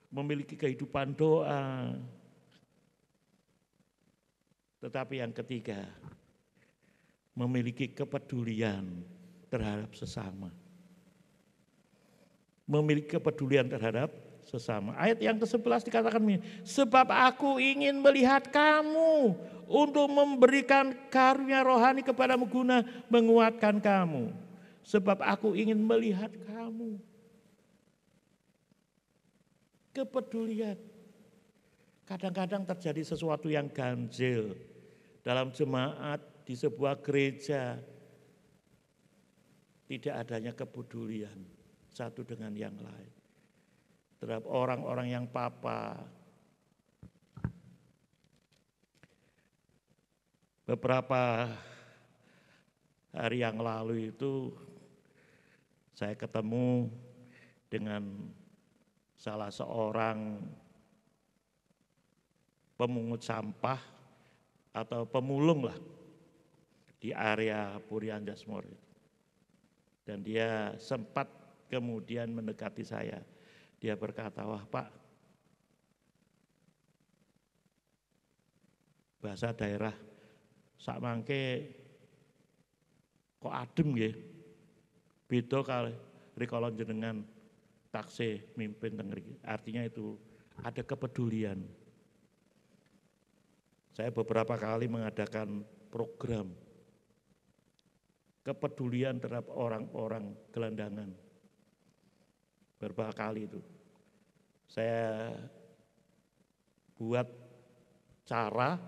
memiliki kehidupan doa, tetapi yang ketiga, memiliki kepedulian terhadap sesama. Memiliki kepedulian terhadap sesama. Ayat yang ke-11 dikatakan begini, sebab aku ingin melihat kamu untuk memberikan karunia rohani kepadamu guna menguatkan kamu. Sebab aku ingin melihat kamu. Kepedulian. Kadang-kadang terjadi sesuatu yang ganjil dalam jemaat, di sebuah gereja. Tidak adanya kepedulian satu dengan yang lain. Terhadap orang-orang yang papa. Beberapa hari yang lalu itu saya ketemu dengan salah seorang pemungut sampah atau pemulung lah di area Purianjasmor. Dan dia sempat kemudian mendekati saya. Dia berkata, wah Pak, bahasa daerah sak mangke kok adem nggih. Beda kali rikala jenengan taksih mimpin teng mriki. Artinya itu ada kepedulian. Saya beberapa kali mengadakan program kepedulian terhadap orang-orang gelandangan. Beberapa kali itu. Saya buat cara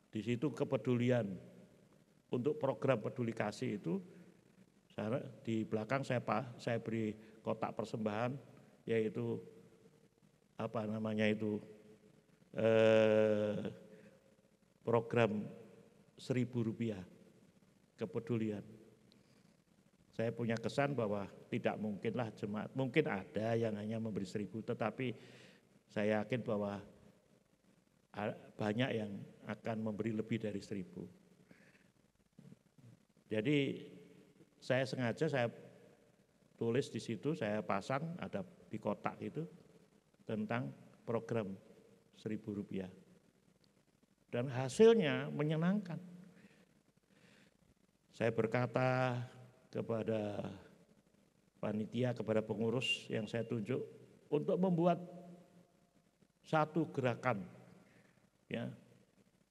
di situ kepedulian untuk program peduli kasih itu. Di belakang saya beri kotak persembahan, yaitu program Rp1.000 kepedulian. Saya punya kesan bahwa tidak mungkinlah jemaat, mungkin ada yang hanya memberi 1.000, tetapi saya yakin bahwa banyak yang akan memberi lebih dari 1.000. Jadi saya sengaja tulis di situ, saya pasang ada di kotak itu tentang program Rp1.000. Dan hasilnya menyenangkan. Saya berkata kepada panitia, kepada pengurus yang saya tunjuk untuk membuat satu gerakan, ya,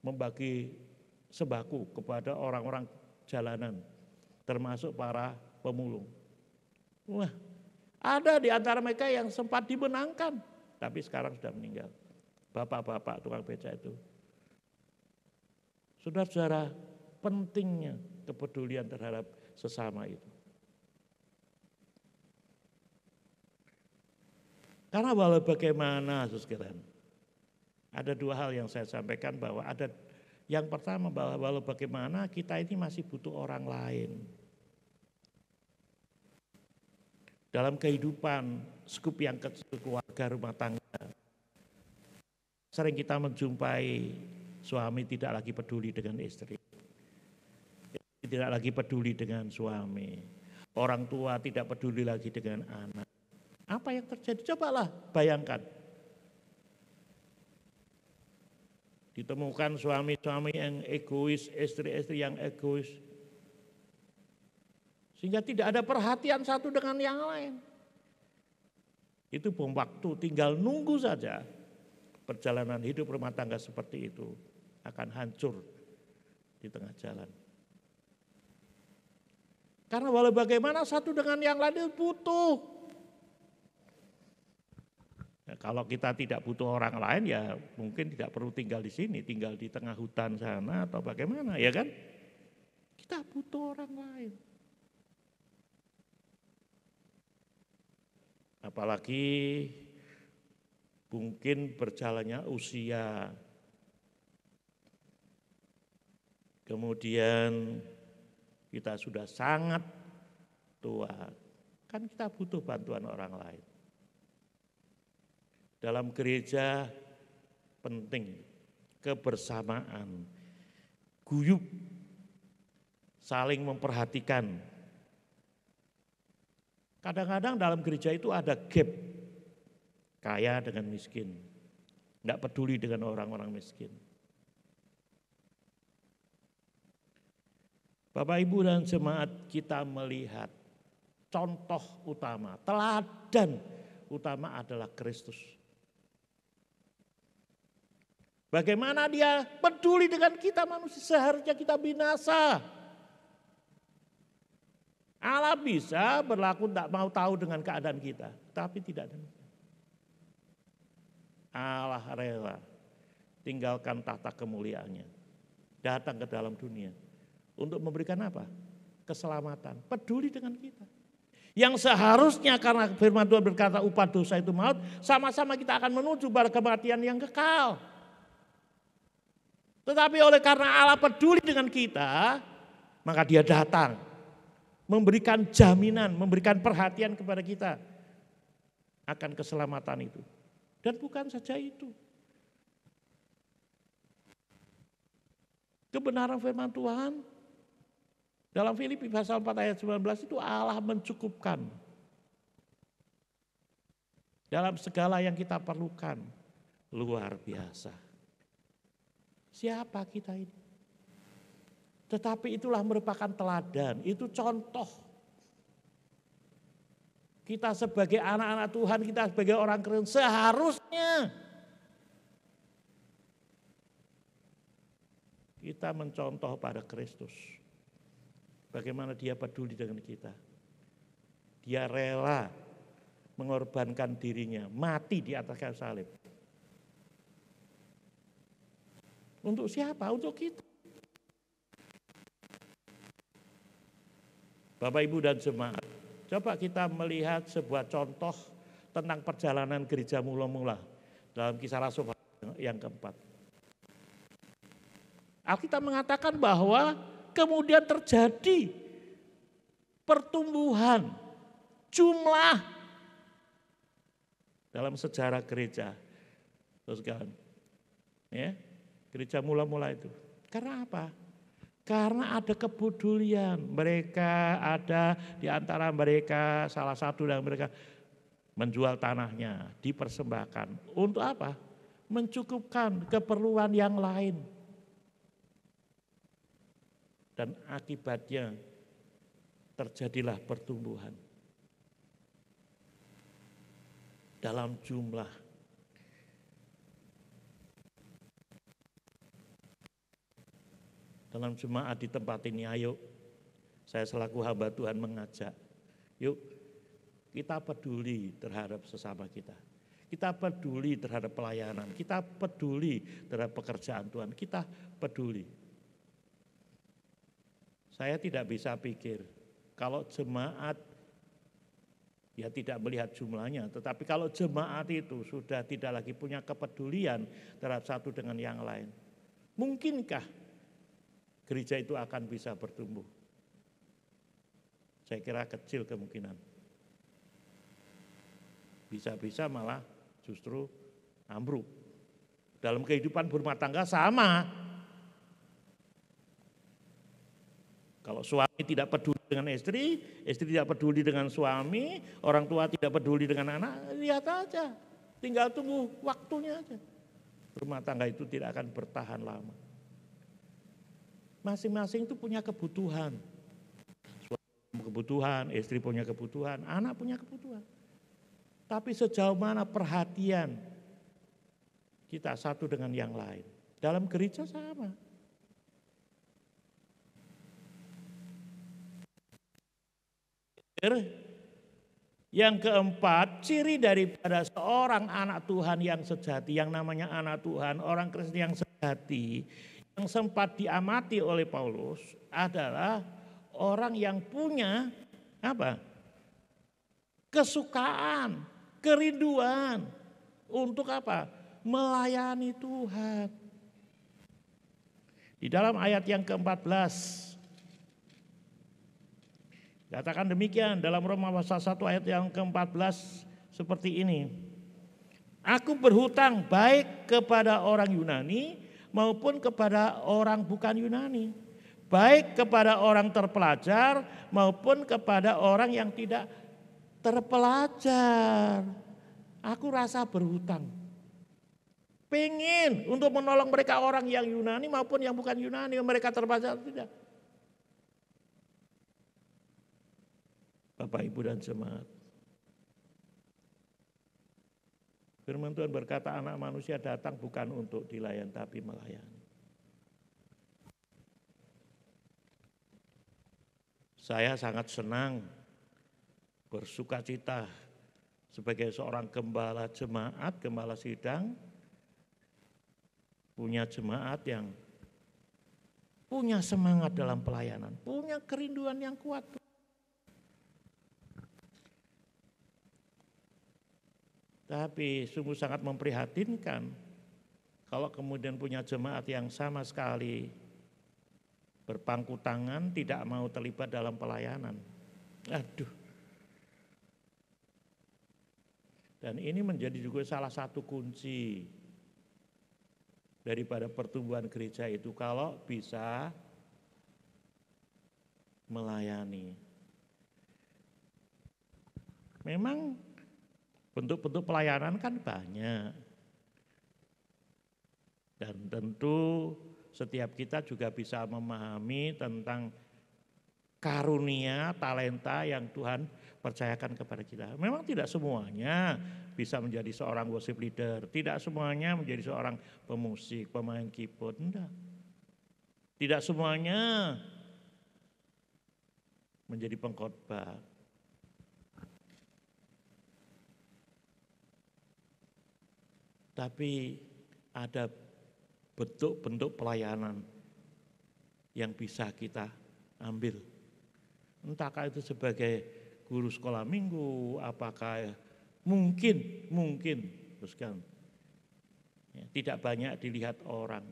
membagi sembako kepada orang-orang jalanan, termasuk para pemulung. Wah, ada di antara mereka yang sempat dimenangkan, tapi sekarang sudah meninggal. Bapak-bapak tukang beca itu. Saudara-saudara, pentingnya kepedulian terhadap sesama itu. Karena walau bagaimana, saudara, ada dua hal yang saya sampaikan, bahwa ada yang pertama, bahwa walau bagaimana kita ini masih butuh orang lain. Dalam kehidupan skup yang kecil, keluarga, rumah tangga, sering kita menjumpai suami tidak lagi peduli dengan istri. Tidak lagi peduli dengan suami. Orang tua tidak peduli lagi dengan anak. Apa yang terjadi? Cobalah bayangkan. Ditemukan suami-suami yang egois, istri-istri yang egois. Sehingga tidak ada perhatian satu dengan yang lain. Itu bom waktu, tinggal nunggu saja. Perjalanan hidup rumah tangga seperti itu akan hancur di tengah jalan. Karena walau bagaimana satu dengan yang lain butuh. Ya, kalau kita tidak butuh orang lain, ya mungkin tidak perlu tinggal di sini, tinggal di tengah hutan sana atau bagaimana, ya kan? Kita butuh orang lain. Apalagi mungkin berjalannya usia, Kemudian kita sudah sangat tua, kan kita butuh bantuan orang lain. Dalam gereja penting kebersamaan, guyub, saling memperhatikan. Kadang-kadang dalam gereja itu ada gap, kaya dengan miskin, enggak peduli dengan orang-orang miskin. Bapak Ibu dan jemaat, kita melihat contoh utama, teladan utama adalah Kristus. Bagaimana dia peduli dengan kita manusia, seharusnya kita binasa. Allah bisa berlaku tak mau tahu dengan keadaan kita, tapi tidak demikian. Allah rela tinggalkan tahta kemuliaannya, datang ke dalam dunia untuk memberikan apa? Keselamatan, peduli dengan kita. Yang seharusnya karena firman Tuhan berkata upah dosa itu maut, sama-sama kita akan menuju pada kematian yang kekal. Tetapi oleh karena Allah peduli dengan kita, maka dia datang, memberikan jaminan, memberikan perhatian kepada kita akan keselamatan itu. Dan bukan saja itu. Kebenaran firman Tuhan dalam Filipi pasal 4 ayat 19 itu Allah mencukupkan dalam segala yang kita perlukan. Luar biasa. Siapa kita ini? Tetapi itulah merupakan teladan, itu contoh. Kita sebagai anak-anak Tuhan, kita sebagai orang Kristen seharusnya kita mencontoh pada Kristus. Bagaimana dia peduli dengan kita. Dia rela mengorbankan dirinya, mati di atas kayu salib. Untuk siapa? Untuk kita. Bapak, Ibu, dan jemaat, coba kita melihat sebuah contoh tentang perjalanan gereja mula-mula dalam Kisah Rasul yang keempat. Alkitab mengatakan bahwa kemudian terjadi pertumbuhan jumlah dalam sejarah gereja. Terus kan, ya, gereja mula-mula itu. Karena apa? Karena ada kepedulian. Mereka ada di antara mereka, salah satu dari mereka menjual tanahnya, dipersembahkan. Untuk apa? Mencukupkan keperluan yang lain. Dan akibatnya terjadilah pertumbuhan dalam jumlah. Dalam jemaat di tempat ini, ayo saya selaku hamba Tuhan mengajak, yuk kita peduli terhadap sesama kita. Kita peduli terhadap pelayanan, kita peduli terhadap pekerjaan Tuhan, kita peduli. Saya tidak bisa pikir kalau jemaat ya tidak melihat jumlahnya, tetapi kalau jemaat itu sudah tidak lagi punya kepedulian terhadap satu dengan yang lain, mungkinkah gereja itu akan bisa bertumbuh? Saya kira kecil kemungkinan. Bisa-bisa malah justru ambruk. Dalam kehidupan berumah tangga sama. Kalau suami tidak peduli dengan istri tidak peduli dengan suami, orang tua tidak peduli dengan anak, lihat aja. Tinggal tunggu waktunya aja. Rumah tangga itu tidak akan bertahan lama. Masing-masing itu punya kebutuhan. Suami punya kebutuhan, istri punya kebutuhan, anak punya kebutuhan. Tapi sejauh mana perhatian kita satu dengan yang lain. Dalam gereja sama. Yang keempat, ciri daripada seorang anak Tuhan yang sejati, yang namanya anak Tuhan, orang Kristen yang sejati, yang sempat diamati oleh Paulus adalah orang yang punya apa? Kesukaan, kerinduan untuk apa? Melayani Tuhan. Di dalam ayat yang ke-14, katakan demikian dalam Roma pasal 1 ayat yang ke-14 seperti ini. Aku berhutang baik kepada orang Yunani maupun kepada orang bukan Yunani. Baik kepada orang terpelajar maupun kepada orang yang tidak terpelajar. Aku rasa berhutang. Pengen untuk menolong mereka orang yang Yunani maupun yang bukan Yunani, mereka terpelajar tidak. Bapak, Ibu dan jemaat. Firman Tuhan berkata anak manusia datang bukan untuk dilayani tapi melayani. Saya sangat senang, bersukacita sebagai seorang gembala jemaat, gembala sidang, punya jemaat yang punya semangat dalam pelayanan, punya kerinduan yang kuat. Tapi sungguh sangat memprihatinkan kalau kemudian punya jemaat yang sama sekali berpangku tangan, tidak mau terlibat dalam pelayanan. Aduh. Dan ini menjadi juga salah satu kunci daripada pertumbuhan gereja itu kalau bisa melayani. Memang bentuk-bentuk pelayanan kan banyak. Dan tentu setiap kita juga bisa memahami tentang karunia, talenta yang Tuhan percayakan kepada kita. Memang tidak semuanya bisa menjadi seorang worship leader, tidak semuanya menjadi seorang pemusik, pemain keyboard, enggak. Tidak semuanya menjadi pengkhotbah. Tapi ada bentuk-bentuk pelayanan yang bisa kita ambil. Entahkah itu sebagai guru sekolah minggu, apakah mungkin terus kan, ya, tidak banyak dilihat orang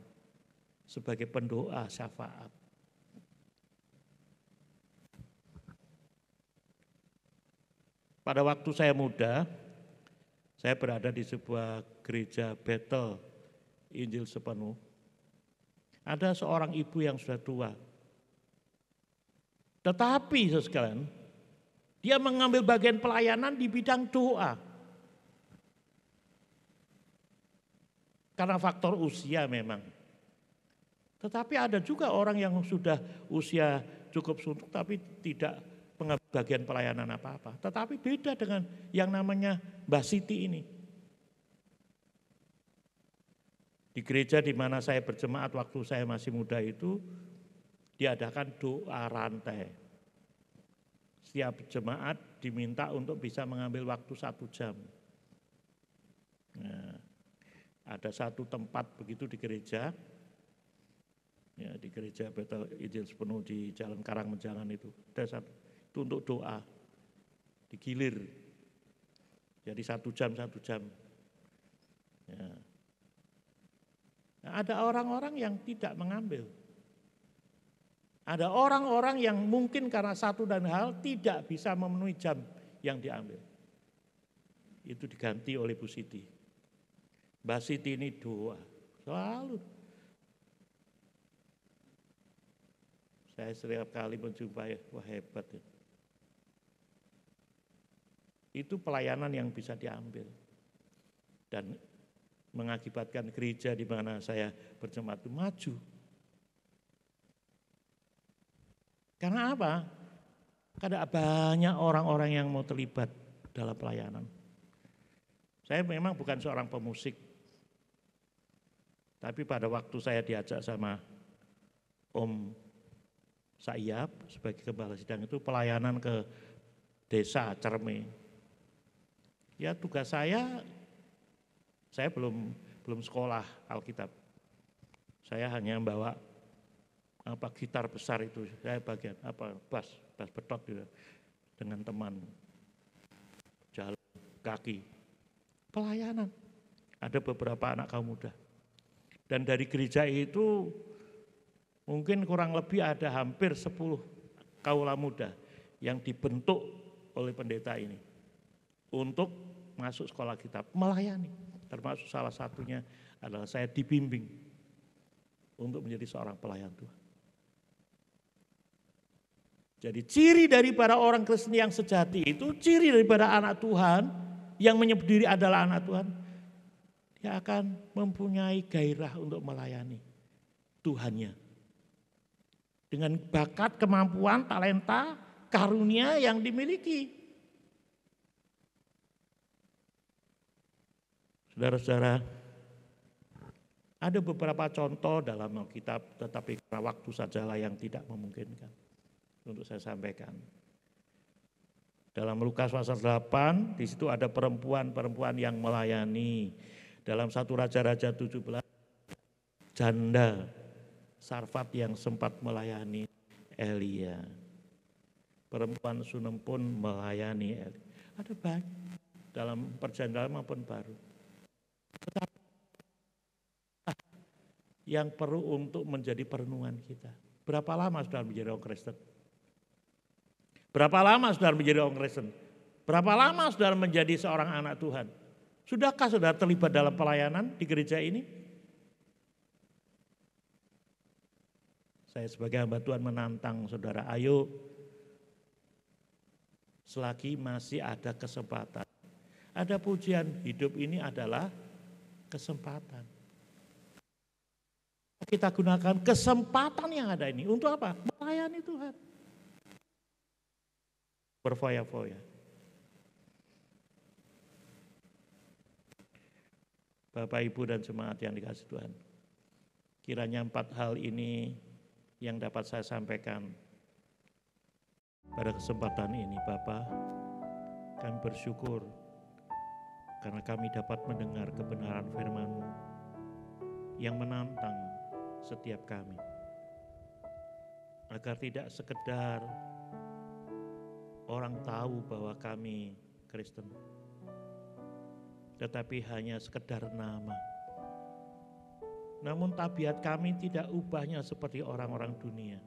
sebagai pendoa syafaat. Pada waktu saya muda, saya berada di sebuah gereja Bethel Injil Sepenuh. Ada seorang ibu yang sudah tua. Tetapi sekalian, dia mengambil bagian pelayanan di bidang doa. Karena faktor usia memang. Tetapi ada juga orang yang sudah usia cukup suntuk tapi tidak mengambil bagian pelayanan apa-apa. Tetapi beda dengan yang namanya Mbak Siti ini. Di gereja di mana saya berjemaat waktu saya masih muda itu diadakan doa rantai. Setiap jemaat diminta untuk bisa mengambil waktu 1 jam. Nah, ada satu tempat begitu di gereja, ya, di gereja Bethel Injil Sepenuh di Jalan Karangmenjangan itu. Ada satu, itu untuk doa, digilir. Jadi 1 jam, 1 jam. Ya. Nah, ada orang-orang yang tidak mengambil. Ada orang-orang yang mungkin karena satu dan hal tidak bisa memenuhi jam yang diambil. Itu diganti oleh Bu Siti. Mbak Siti ini doa, selalu. Saya setiap kali menjumpai, wah hebat ya. Itu pelayanan yang bisa diambil. Dan mengakibatkan gereja di mana saya berjemaat itu maju. Karena apa? Karena banyak orang-orang yang mau terlibat dalam pelayanan. Saya memang bukan seorang pemusik. Tapi pada waktu saya diajak sama Om Saiyap sebagai gembala sidang itu pelayanan ke desa Cerme. Ya tugas saya belum sekolah Alkitab. Saya hanya membawa gitar besar itu, saya bagian bass betot gitu, dengan teman jalan kaki. Pelayanan. Ada beberapa anak kaum muda. Dan dari gereja itu Mungkin kurang lebih ada hampir 10 kaula muda yang dibentuk oleh pendeta ini untuk masuk sekolah kitab, melayani. Termasuk salah satunya adalah saya dibimbing untuk menjadi seorang pelayan Tuhan. Jadi ciri daripada orang Kristen yang sejati itu, ciri daripada anak Tuhan yang menyebut diri adalah anak Tuhan, dia akan mempunyai gairah untuk melayani Tuhannya. Dengan bakat, kemampuan, talenta, karunia yang dimiliki. Saudara-saudara, ada beberapa contoh dalam Alkitab, tetapi karena waktu sajalah yang tidak memungkinkan untuk saya sampaikan. Dalam Lukas pasal 8, di situ ada perempuan-perempuan yang melayani. Dalam 1 Raja-Raja 17, janda Sarfat yang sempat melayani Elia. Perempuan Sunem pun melayani Elia. Ada banyak dalam perjanjian maupun baru. Tetapi yang perlu untuk menjadi perenungan kita. Berapa lama sudah menjadi orang Kristen? Berapa lama sudah menjadi orang Kristen? Berapa lama sudah menjadi seorang anak Tuhan? Sudahkah sudah terlibat dalam pelayanan di gereja ini? Saya sebagai hamba Tuhan menantang saudara, ayo selagi masih ada kesempatan. Ada pujian, hidup ini adalah kesempatan. Kita gunakan kesempatan yang ada ini untuk apa? Melayani Tuhan. Berfoya-foya. Bapak, Ibu, dan jemaat yang dikasihi Tuhan. Kiranya 4 hal ini yang dapat saya sampaikan pada kesempatan ini. Bapa, kami bersyukur karena kami dapat mendengar kebenaran firman-Mu yang menantang setiap kami. Agar tidak sekedar orang tahu bahwa kami Kristen, tetapi hanya sekedar nama. Namun tabiat kami tidak ubahnya seperti orang-orang dunia.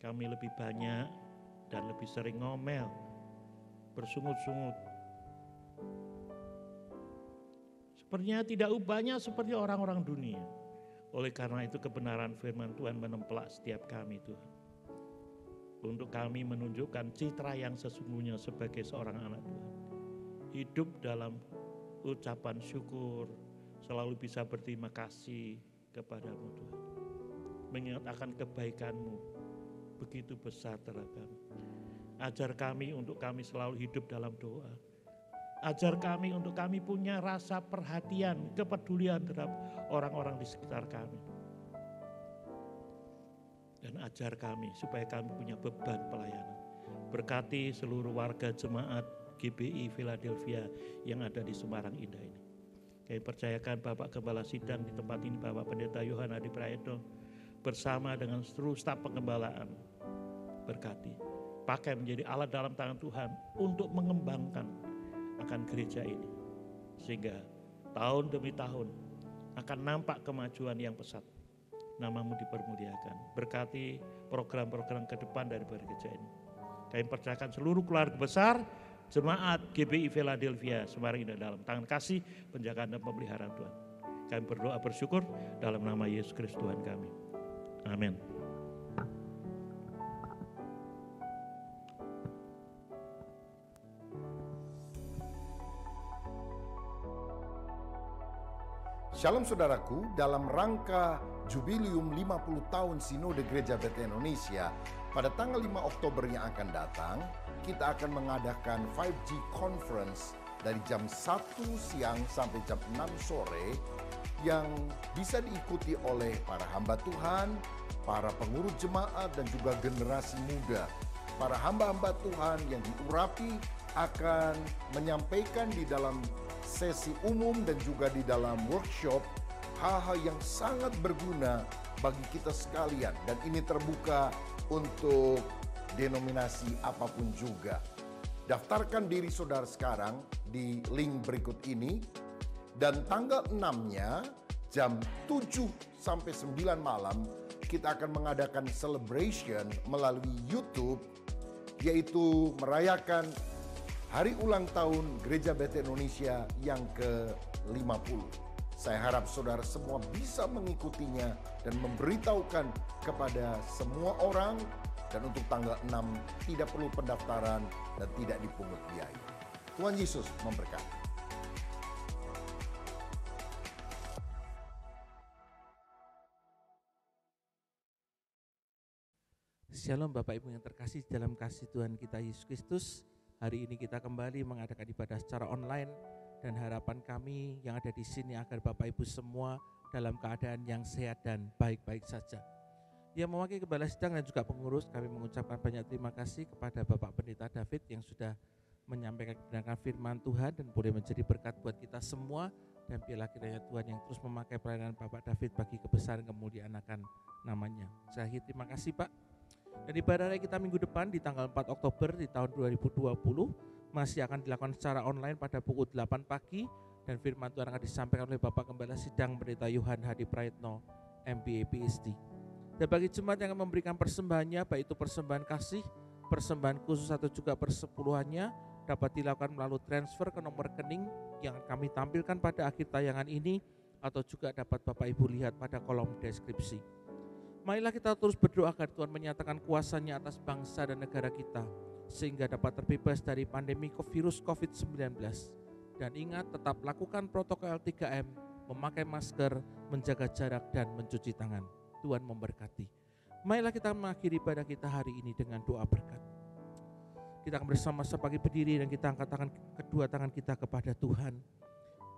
Kami lebih banyak dan lebih sering ngomel, bersungut-sungut. Sepertinya tidak ubahnya seperti orang-orang dunia. Oleh karena itu kebenaran firman Tuhan menempelak setiap kami Tuhan. Untuk kami menunjukkan citra yang sesungguhnya sebagai seorang anak Tuhan. Hidup dalam ucapan syukur, selalu bisa berterima kasih kepada-Mu Tuhan. Mengingat akan kebaikan-Mu begitu besar terhadap kami. Ajar kami untuk kami selalu hidup dalam doa. Ajar kami untuk kami punya rasa perhatian, kepedulian terhadap orang-orang di sekitar kami. Dan ajar kami supaya kami punya beban pelayanan. Berkati seluruh warga jemaat GBI Philadelphia yang ada di Semarang Indah ini. Kami percayakan Bapak Gembala Sidang di tempat ini, Bapak Pendeta Yohan Adi Prayitno, bersama dengan seluruh staf pengembalaan. Berkati, pakai menjadi alat dalam tangan Tuhan untuk mengembangkan akan gereja ini. Sehingga tahun demi tahun akan nampak kemajuan yang pesat. Nama-Mu dipermuliakan. Berkati program-program ke depan dari gereja ini. Kami percayakan seluruh keluarga besar Jemaat GBI Philadelphia Semarang Indah dalam tangan kasih, penjagaan dan pemeliharaan Tuhan. Kami berdoa bersyukur dalam nama Yesus Kristus Tuhan kami. Amin. Shalom saudaraku, dalam rangka Jubilium 50 tahun Sinode Gereja Bethel Indonesia, pada tanggal 5 Oktober yang akan datang, kita akan mengadakan 5G Conference dari jam 1 siang sampai jam 6 sore yang bisa diikuti oleh para hamba Tuhan, para pengurus jemaat, dan juga generasi muda. Para hamba-hamba Tuhan yang diurapi akan menyampaikan di dalam sesi umum dan juga di dalam workshop hal-hal yang sangat berguna bagi kita sekalian, dan ini terbuka untuk denominasi apapun juga. Daftarkan diri saudara sekarang di link berikut ini, dan tanggal 6-nya jam 7 sampai 9 malam kita akan mengadakan celebration melalui YouTube, yaitu merayakan hari ulang tahun Gereja Bethel Indonesia yang ke-50. Saya harap saudara semua bisa mengikutinya dan memberitahukan kepada semua orang, dan untuk tanggal 6 tidak perlu pendaftaran dan tidak dipungut biaya. Tuhan Yesus memberkati. Shalom Bapak Ibu yang terkasih dalam kasih Tuhan kita Yesus Kristus. Hari ini kita kembali mengadakan ibadah secara online, dan harapan kami yang ada di sini agar Bapak Ibu semua dalam keadaan yang sehat dan baik-baik saja. Yang mewakili Gembala Sidang dan juga pengurus, kami mengucapkan banyak terima kasih kepada Bapak Pendeta David yang sudah menyampaikan kebenaran firman Tuhan dan boleh menjadi berkat buat kita semua. Dan biarlah kiranya Tuhan yang terus memakai pelayanan Bapak David bagi kebesaran kemuliaan akan namanya. Saya terima kasih Pak. Dan ibadah kita minggu depan di tanggal 4 Oktober di tahun 2020 masih akan dilakukan secara online pada pukul 8 pagi, dan firman Tuhan akan disampaikan oleh Bapak Gembala Sidang Pendeta Yohan Hadi Praetno, MBA PhD. Dan bagi jemaat yang akan memberikan persembahannya, baik itu persembahan kasih, persembahan khusus atau juga persepuluhannya, dapat dilakukan melalui transfer ke nomor rekening yang kami tampilkan pada akhir tayangan ini, atau juga dapat Bapak Ibu lihat pada kolom deskripsi. Marilah kita terus berdoa agar Tuhan menyatakan kuasa-Nya atas bangsa dan negara kita, sehingga dapat terbebas dari pandemi virus COVID-19. Dan ingat, tetap lakukan protokol 3M, memakai masker, menjaga jarak, dan mencuci tangan. Tuhan memberkati. Marilah kita mengakhiri ibadah kita hari ini dengan doa berkat. Kita akan bersama-sama bagi berdiri dan kita angkat kedua tangan kita kepada Tuhan.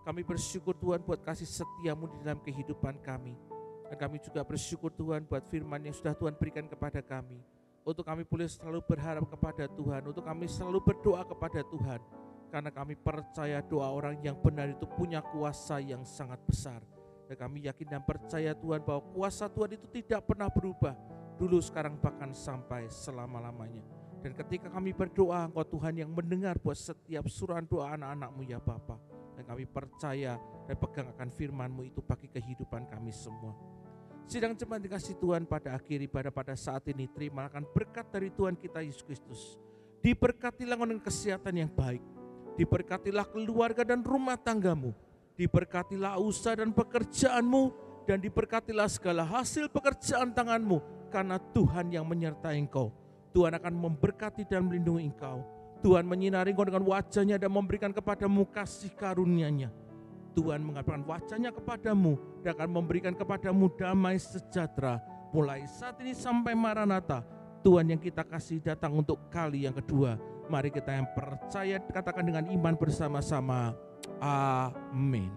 Kami bersyukur Tuhan buat kasih setia-Mu di dalam kehidupan kami. Dan kami juga bersyukur Tuhan buat firman yang sudah Tuhan berikan kepada kami. Untuk kami boleh selalu berharap kepada Tuhan, untuk kami selalu berdoa kepada Tuhan. Karena kami percaya doa orang yang benar itu punya kuasa yang sangat besar. Dan kami yakin dan percaya Tuhan bahwa kuasa Tuhan itu tidak pernah berubah. Dulu, sekarang, bahkan sampai selama-lamanya. Dan ketika kami berdoa, Engkau Tuhan yang mendengar buat setiap surahan doa anak-anak-Mu ya Bapa. Dan kami percaya dan pegang akan firman-Mu itu bagi kehidupan kami semua. Sidang jemaat dikasih Tuhan, pada akhir ibadah pada saat ini, terimakan berkat dari Tuhan kita Yesus Kristus. Diberkatilah dengan kesehatan yang baik, diberkatilah keluarga dan rumah tanggamu, diberkatilah usaha dan pekerjaanmu, dan diberkatilah segala hasil pekerjaan tanganmu, karena Tuhan yang menyertai engkau. Tuhan akan memberkati dan melindungi engkau. Tuhan menyinari engkau dengan wajah-Nya dan memberikan kepadamu kasih karunia-Nya. Tuhan mengabaikan wajah-Nya kepadamu dan akan memberikan kepadamu damai sejahtera. Mulai saat ini sampai Maranatha, Tuhan yang kita kasih datang untuk kali yang kedua. Mari kita yang percaya katakan dengan iman bersama-sama, amin.